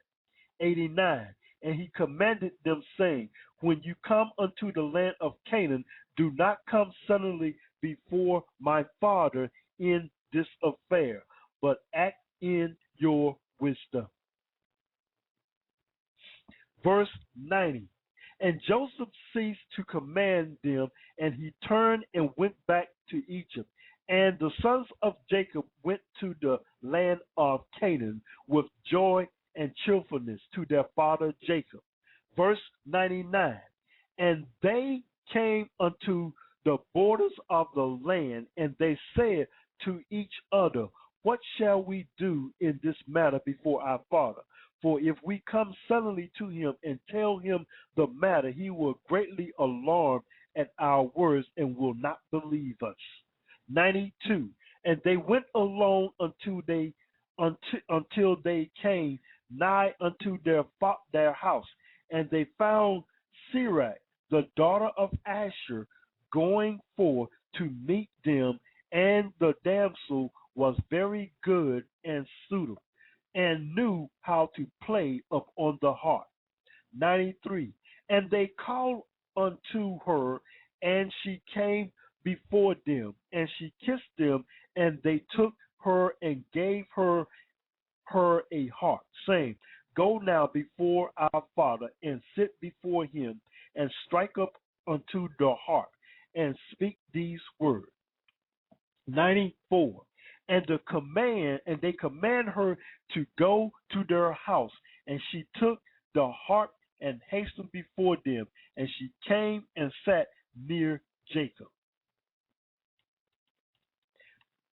89. And he commanded them, saying, when you come unto the land of Canaan, do not come suddenly before my father in this affair, but act in your wisdom. Verse 90. And Joseph ceased to command them, and he turned and went back to Egypt. And the sons of Jacob went to the land of Canaan with joy and cheerfulness to their father Jacob. Verse 99. And they came unto the borders of the land, and they said to each other, what shall we do in this matter before our father? For if we come suddenly to him and tell him the matter, he will greatly alarm at our words and will not believe us. 92. And they went along until they came nigh unto their house, and they found Sirach, the daughter of Asher, going forth to meet them, and the damsel was very good and suitable, and knew how to play upon the harp. 93. And they called unto her, and she came before them, and she kissed them, and they took her and gave her a harp, saying, go now before our father, and sit before him, and strike up unto the harp, and speak these words. 94. And they command her to go to their house, and she took the harp and hastened before them, and she came and sat near Jacob.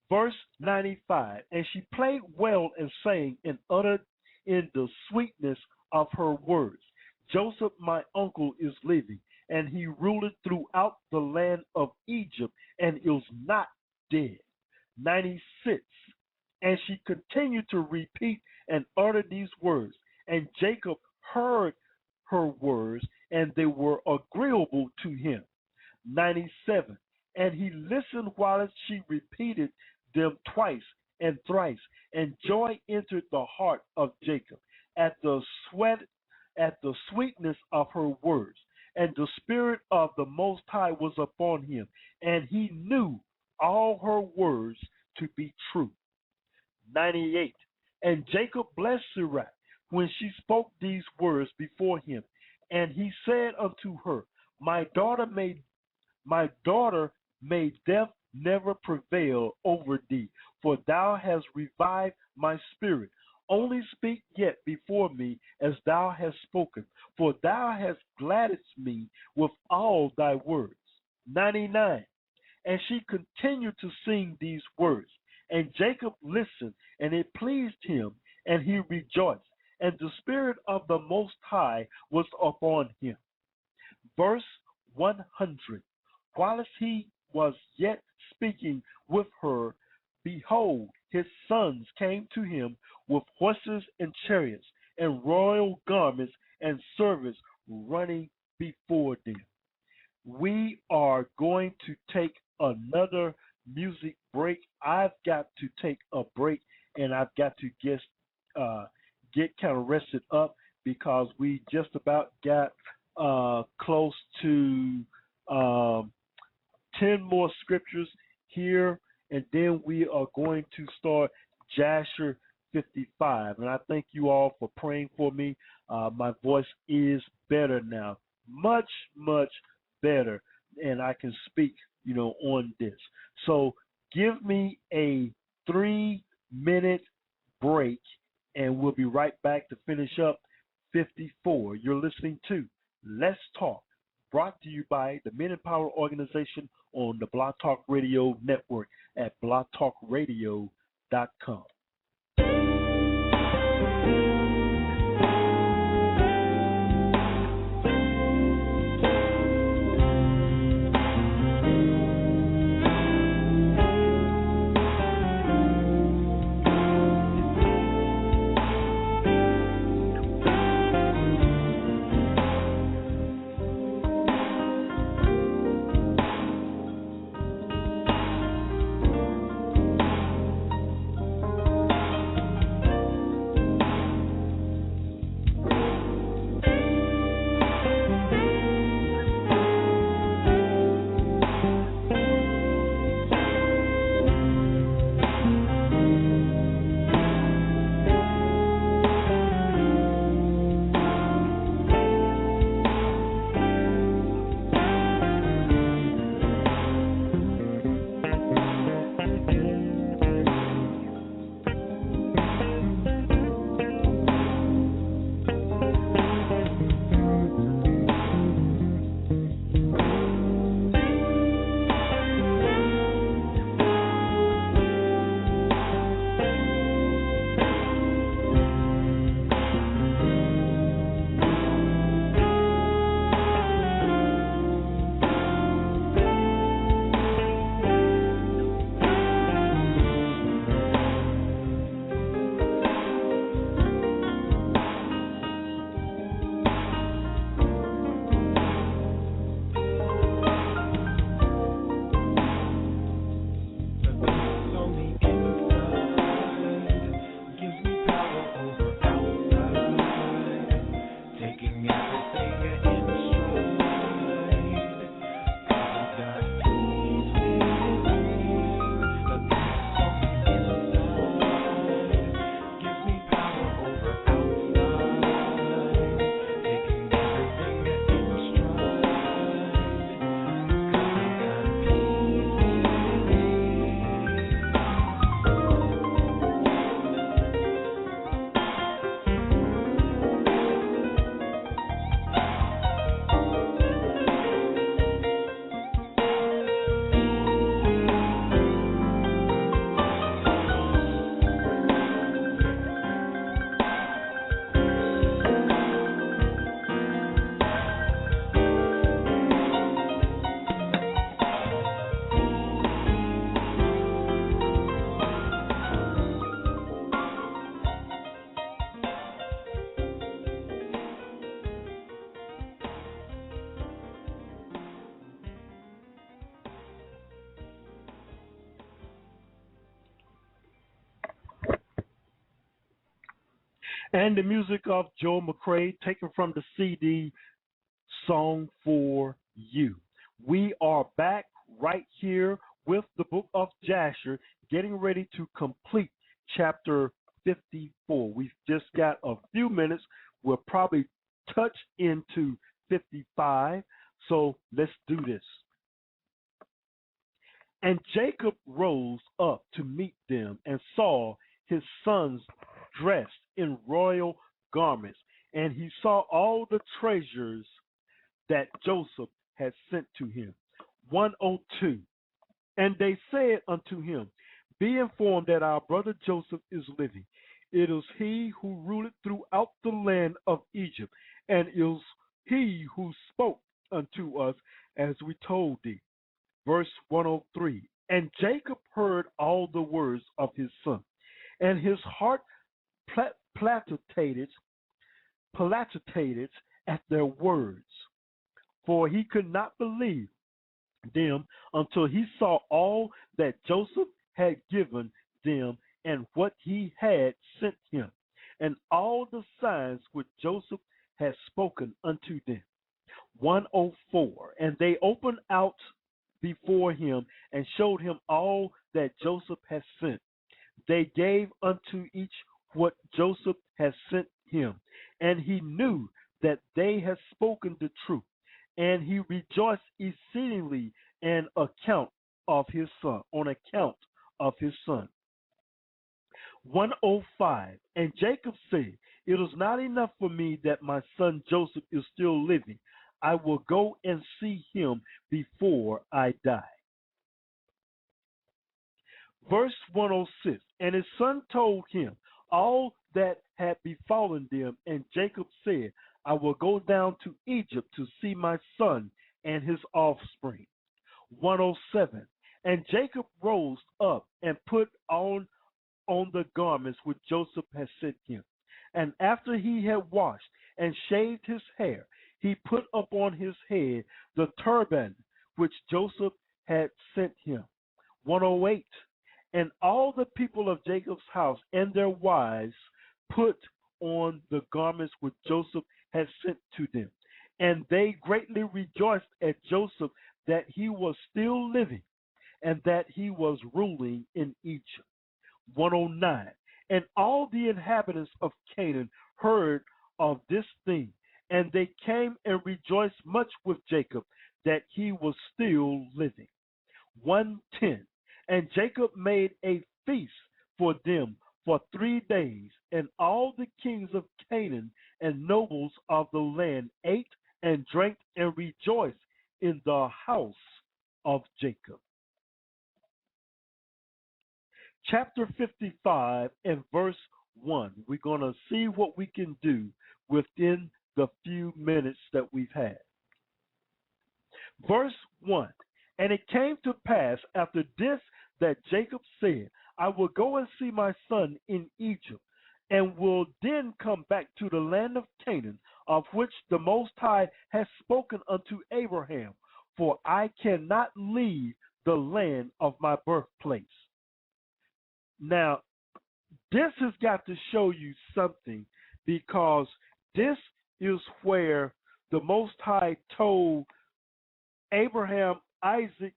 Verse 95. And she played well and sang and uttered in the sweetness of her words, Joseph my uncle is living, and he ruled throughout the land of Egypt, and is not dead. 96. And she continued to repeat and utter these words, and Jacob heard her words, and they were agreeable to him. 97. And he listened while she repeated them twice and thrice, and joy entered the heart of Jacob at the sweetness of her words, and the spirit of the Most High was upon him, and he knew all her words to be true. 98. And Jacob blessed Sirach when she spoke these words before him, and he said unto her, my daughter, may death never prevail over thee, for thou hast revived my spirit. Only speak yet before me as thou hast spoken, for thou hast gladdened me with all thy words. 99. And she continued to sing these words, And Jacob listened, and it pleased him, and he rejoiced. And the Spirit of the Most High was upon him. Verse 100. Whilst he was yet speaking with her, behold, his sons came to him with horses and chariots, and royal garments and servants running before them. We are going to take another music break. I've got to take a break, and I've got to get kind of rested up because we just about got close to 10 more scriptures here, and then we are going to start Jasher 55. And I thank you all for praying for me. My voice is better now, much, much better, and I can speak, on this. So give me a 3-minute break, and we'll be right back to finish up 54. You're listening to Let's Talk, brought to you by the Men in Power organization on the Blog Talk Radio Network at blogtalkradio.com. And the music of Joe McCrae, taken from the CD Song for You. We are back right here with the book of Jasher, getting ready to complete chapter 54. We've just got a few minutes. We'll probably touch into 55. So let's do this. And Jacob rose up to meet them and saw his sons dressed in royal garments, and he saw all the treasures that Joseph had sent to him. 102. And they said unto him, Be informed that our brother Joseph is living. It is he who ruled throughout the land of Egypt, and is he who spoke unto us as we told thee. Verse 103. And Jacob heard all the words of his son, and his heart palpitated at their words, for he could not believe them until he saw all that Joseph had given them and what he had sent him, and all the signs which Joseph had spoken unto them. 104. And they opened out before him and showed him all that Joseph had sent. They gave unto each what Joseph had sent him, and he knew that they had spoken the truth, and he rejoiced exceedingly on account of his son. 105. And Jacob said, It is not enough for me that my son Joseph is still living. I will go and see him before I die. Verse 106. And his son told him all that had befallen them, and Jacob said, I will go down to Egypt to see my son and his offspring. 107. And Jacob rose up and put on the garments which Joseph had sent him. And after he had washed and shaved his hair, he put upon his head the turban which Joseph had sent him. 108. And all the people of Jacob's house and their wives put on the garments which Joseph had sent to them. And they greatly rejoiced at Joseph that he was still living and that he was ruling in Egypt. 109. And all the inhabitants of Canaan heard of this thing, and they came and rejoiced much with Jacob that he was still living. 110. And Jacob made a feast for them for 3 days, and all the kings of Canaan and nobles of the land ate and drank and rejoiced in the house of Jacob. Chapter 55 and verse 1. We're going to see what we can do within the few minutes that we've had. Verse 1. And it came to pass after this that Jacob said, I will go and see my son in Egypt, and will then come back to the land of Canaan, of which the Most High has spoken unto Abraham, for I cannot leave the land of my birthplace. Now, this has got to show you something, because this is where the Most High told Abraham, Isaac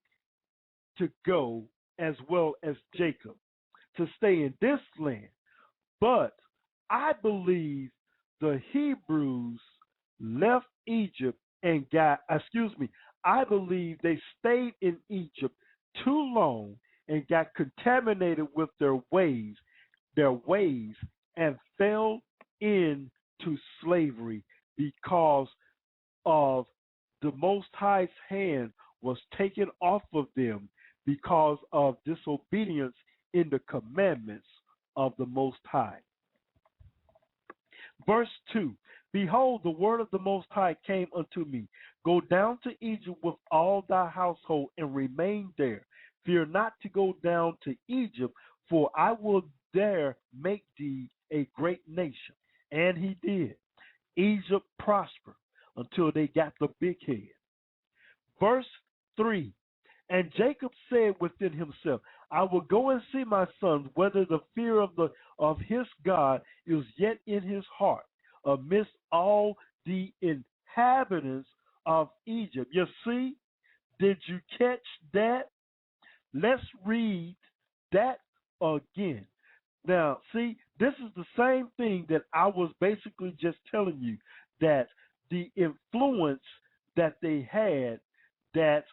to go, as well as Jacob, to stay in this land. But I believe the Hebrews left Egypt and I believe they stayed in Egypt too long and got contaminated with their ways, and fell into slavery because of the Most High's hand was taken off of them because of disobedience in the commandments of the Most High. Verse 2, Behold, the word of the Most High came unto me. Go down to Egypt with all thy household and remain there. Fear not to go down to Egypt, for I will there make thee a great nation. And he did. Egypt prospered until they got the big head. Verse 3, And Jacob said within himself, I will go and see my son, whether the fear of his God is yet in his heart, amidst all the inhabitants of Egypt. You see, did you catch that? Let's read that again. Now, see, this is the same thing that I was basically just telling you, that the influence that they had that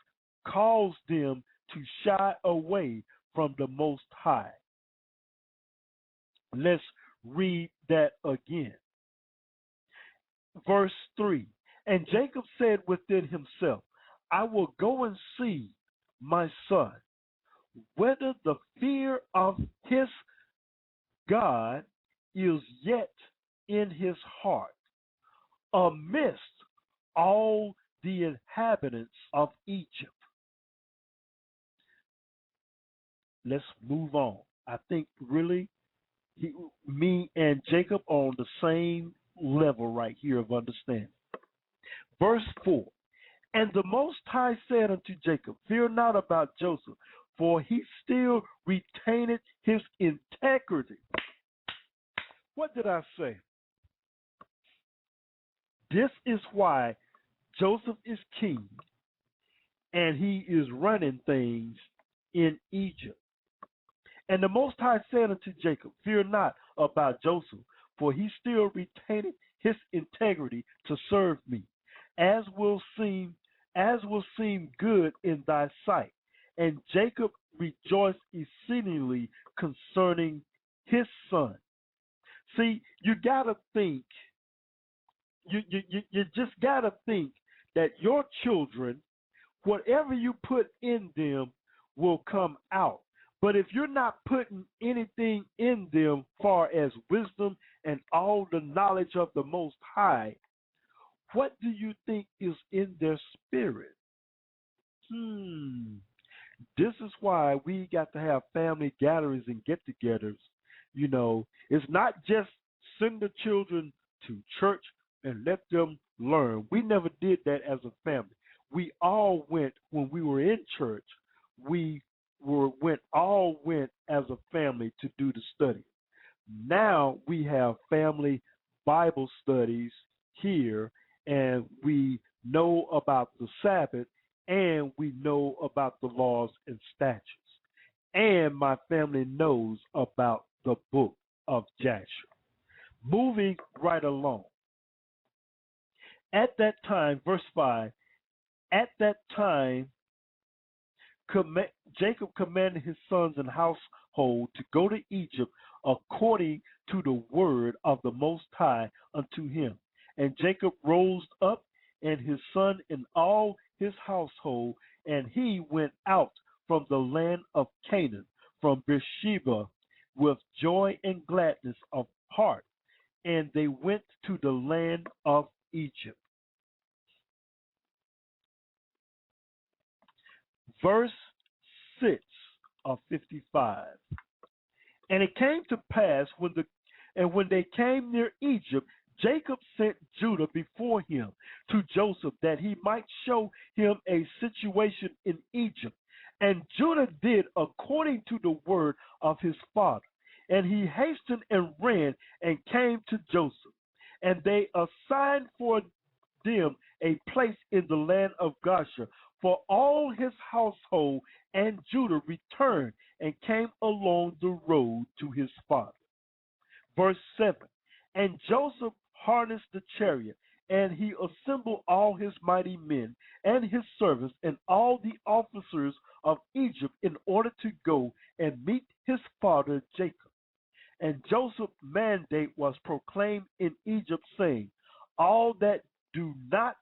caused them to shy away from the Most High. Let's read that again. Verse 3, And Jacob said within himself, I will go and see my son, whether the fear of his God is yet in his heart amidst all the inhabitants of Egypt. Let's move on. I think really me and Jacob are on the same level right here of understanding. Verse 4. And the Most High said unto Jacob, fear not about Joseph, for he still retaineth his integrity. What did I say? This is why Joseph is king and he is running things in Egypt. And the Most High said unto Jacob, fear not about Joseph, for he still retaineth his integrity to serve me, as will seem good in thy sight. And Jacob rejoiced exceedingly concerning his son. See, you gotta think, you just gotta think that your children, whatever you put in them will come out. But if you're not putting anything in them far as wisdom and all the knowledge of the Most High, what do you think is in their spirit? This is why we got to have family gatherings and get-togethers. You know, it's not just send the children to church and let them learn. We never did that as a family. We all went when we were in church. We all went as a family to do the study. Now we have family Bible studies here, and we know about the Sabbath, and we know about the laws and statutes. And my family knows about the book of Jasher. Moving right along. At that time, verse 5, at that time, Jacob commanded his sons and household to go to Egypt according to the word of the Most High unto him. And Jacob rose up, and his son and all his household, and he went out from the land of Canaan, from Beersheba, with joy and gladness of heart, and they went to the land of Egypt. Verse 6 of 55. And it came to pass when they came near Egypt, Jacob sent Judah before him to Joseph, that he might show him a situation in Egypt. And Judah did according to the word of his father. And he hastened and ran and came to Joseph. And they assigned for them a place in the land of Goshen. For all his household and Judah returned and came along the road to his father. Verse 7. And Joseph harnessed the chariot, and he assembled all his mighty men and his servants and all the officers of Egypt in order to go and meet his father Jacob. And Joseph's mandate was proclaimed in Egypt, saying, all that do not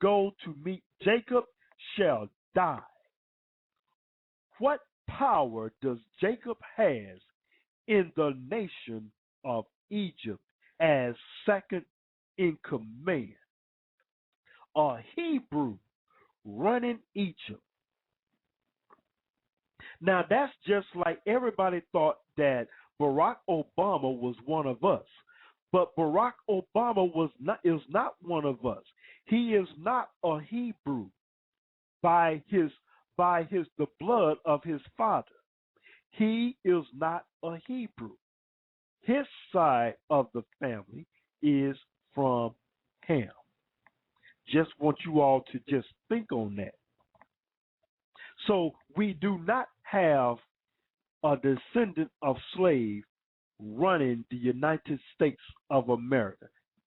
go to meet Jacob shall die. What power does Jacob has in the nation of Egypt as second in command? A Hebrew running Egypt. Now that's just like everybody thought that Barack Obama was one of us. But Barack Obama is not one of us. He is not a Hebrew by the blood of his father. He is not a Hebrew. His side of the family is from Ham. Just want you all to just think on that. So we do not have a descendant of slave running the United States of America.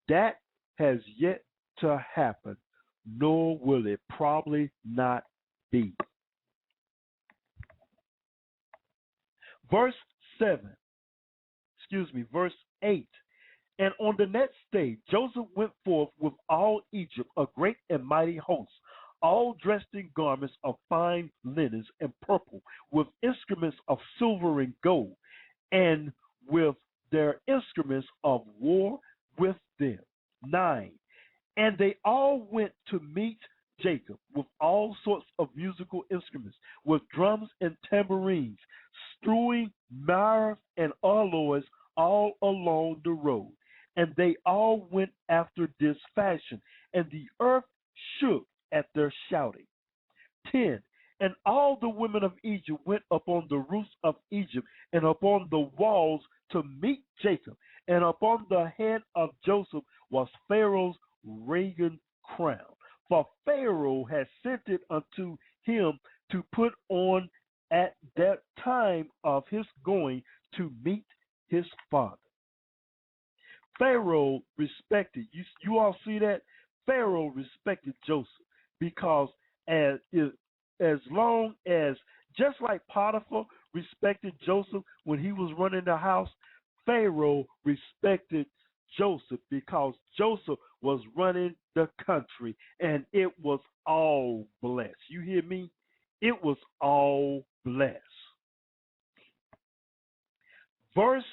That has yet to happen, nor will it probably not be. Verse 8. And on the next day, Joseph went forth with all Egypt, a great and mighty host, all dressed in garments of fine linens and purple, with instruments of silver and gold, and with their instruments of war with them. 9. And they all went to meet Jacob with all sorts of musical instruments, with drums and tambourines, strewing myrrh and aloes all along the road. And they all went after this fashion, and the earth shook at their shouting. 10. And all the women of Egypt went upon the roofs of Egypt and upon the walls to meet Jacob, and upon the head of Joseph was Pharaoh's regal crown. For Pharaoh had sent it unto him to put on at that time of his going to meet his father. Pharaoh respected, you all see that? Pharaoh respected Joseph because as long as, just like Potiphar respected Joseph when he was running the house, Pharaoh respected Joseph because Joseph was running the country, and it was all blessed. You hear me? It was all blessed. Verse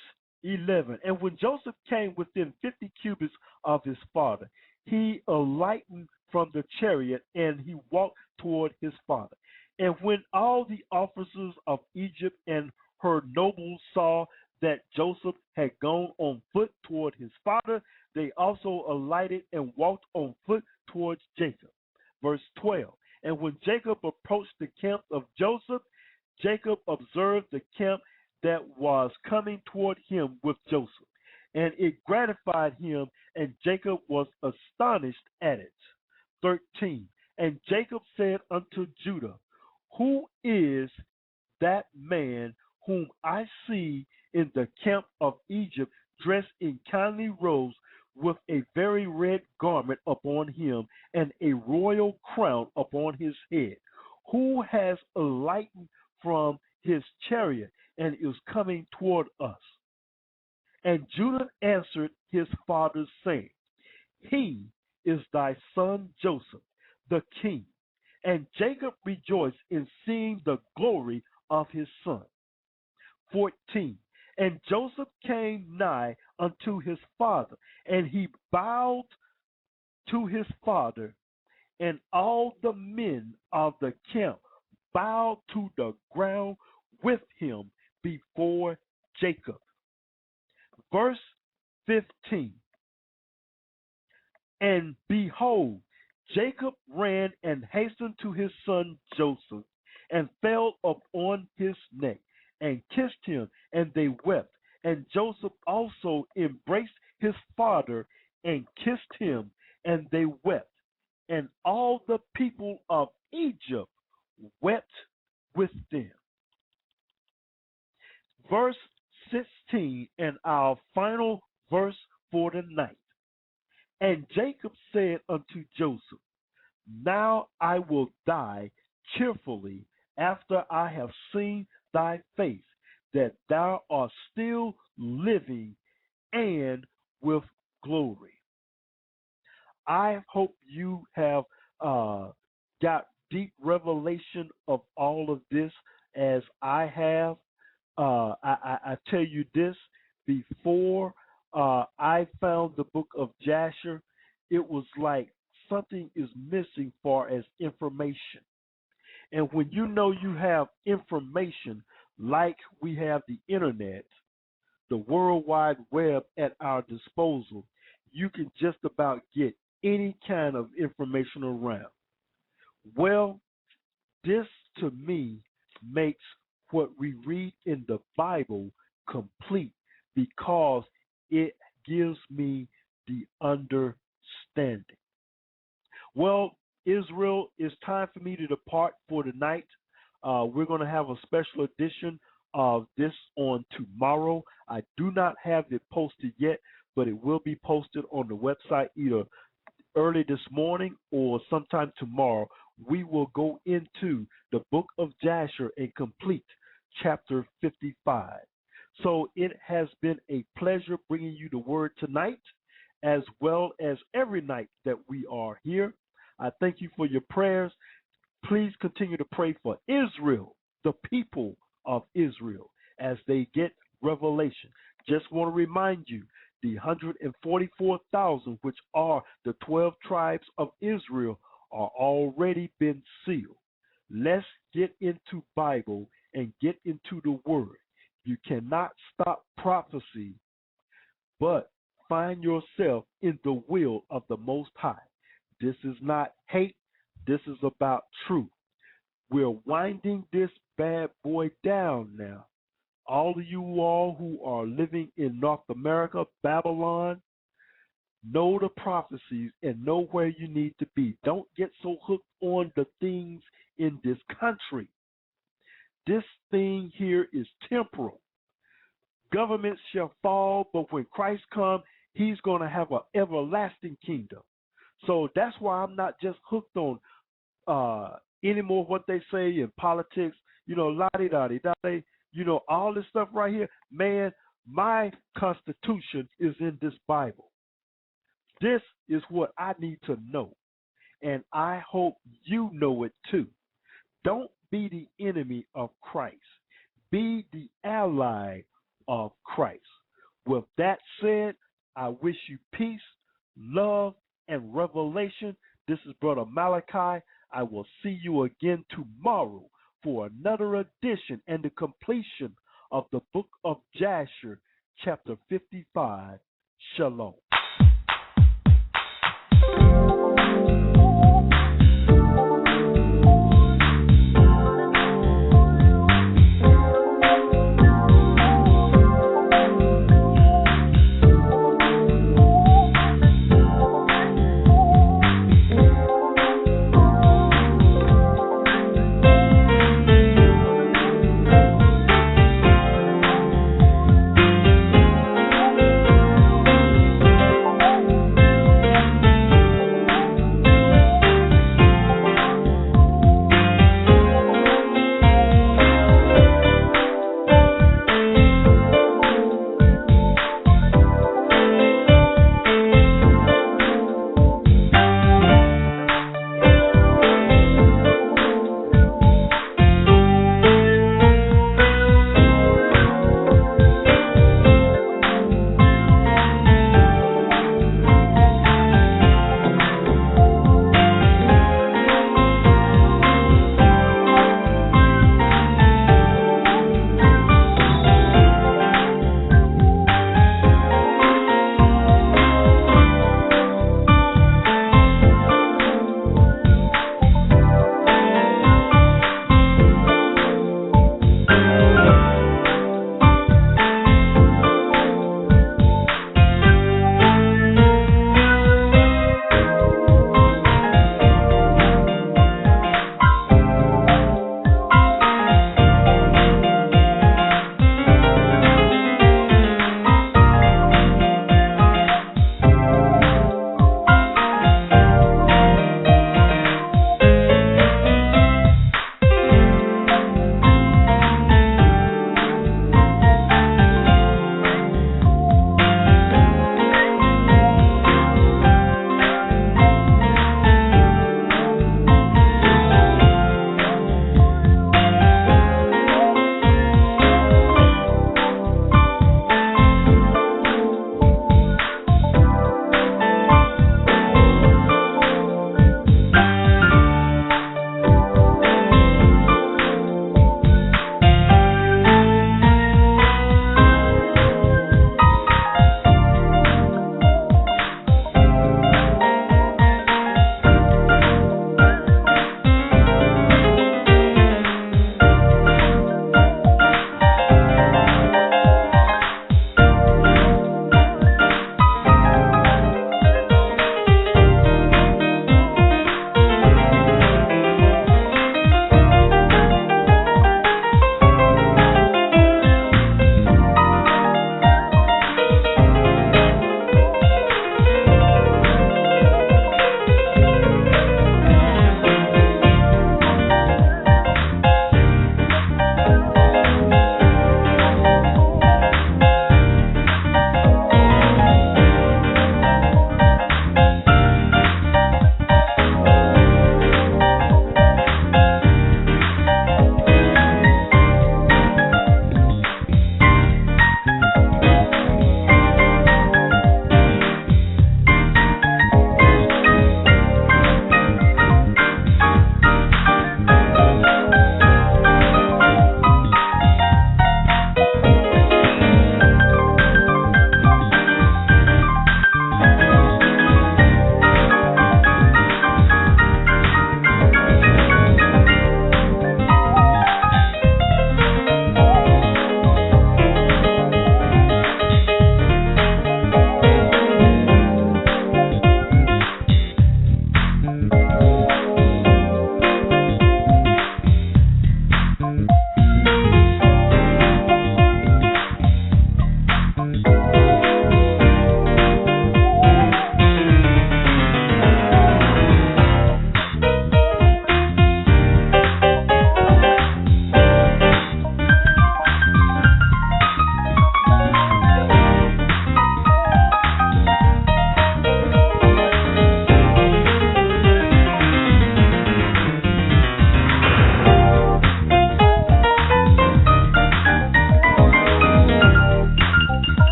11, and when Joseph came within 50 cubits of his father, he alighted from the chariot, and he walked toward his father. And when all the officers of Egypt and her nobles saw that Joseph had gone on foot toward his father, they also alighted and walked on foot towards Jacob. Verse 12, and when Jacob approached the camp of Joseph, Jacob observed the camp that was coming toward him with Joseph, and it gratified him, and Jacob was astonished at it. 13, and Jacob said unto Judah, who is that man whom I see in the camp of Egypt, dressed in kindly robes, with a very red garment upon him, and a royal crown upon his head, who has alighted from his chariot, and is coming toward us? And Judah answered his father, saying, he is thy son Joseph, the king. And Jacob rejoiced in seeing the glory of his son. 14. And Joseph came nigh unto his father, and he bowed to his father, and all the men of the camp bowed to the ground with him before Jacob. Verse 15. And behold, Jacob ran and hastened to his son Joseph, and fell upon his neck, and kissed him, and they wept. And Joseph also embraced his father, and kissed him, and they wept. And all the people of Egypt wept with them. Verse 16, and our final verse for the night. And Jacob said unto Joseph, now I will die cheerfully after I have seen thy face, that thou art still living and with glory. I hope you have got deep revelation of all of this as I have. I tell you this, before I found the book of Jasher, it was like something is missing far as information. And when you know you have information like we have the internet, the World Wide Web at our disposal, you can just about get any kind of information around. Well, this to me makes what we read in the Bible complete, because it gives me the understanding. Well, Israel, it's time for me to depart for the night. We're going to have a special edition of this on tomorrow. I do not have it posted yet, but it will be posted on the website either early this morning or sometime tomorrow. We will go into the book of Jasher and complete chapter 55. So it has been a pleasure bringing you the word tonight, as well as every night that we are here. I thank you for your prayers. Please continue to pray for Israel, the people of Israel, as they get revelation. Just want to remind you, the 144,000, which are the 12 tribes of Israel, are already been sealed. Let's get into Bible and get into the Word. You cannot stop prophecy, but find yourself in the will of the Most High. This is not hate. This is about truth. We're winding this bad boy down now. All of you all who are living in North America, Babylon, know the prophecies and know where you need to be. Don't get so hooked on the things in this country. This thing here is temporal. Governments shall fall, but when Christ comes, he's going to have an everlasting kingdom. So that's why I'm not just hooked on anymore what they say in politics, la-di-da-di-da-di, all this stuff right here. Man, my constitution is in this Bible. This is what I need to know, and I hope you know it too. Don't be the enemy of Christ. Be the ally of Christ. With that said, I wish you peace, love, and revelation. This is Brother Malachi. I will see you again tomorrow for another edition and the completion of the book of Jasher, chapter 55. Shalom.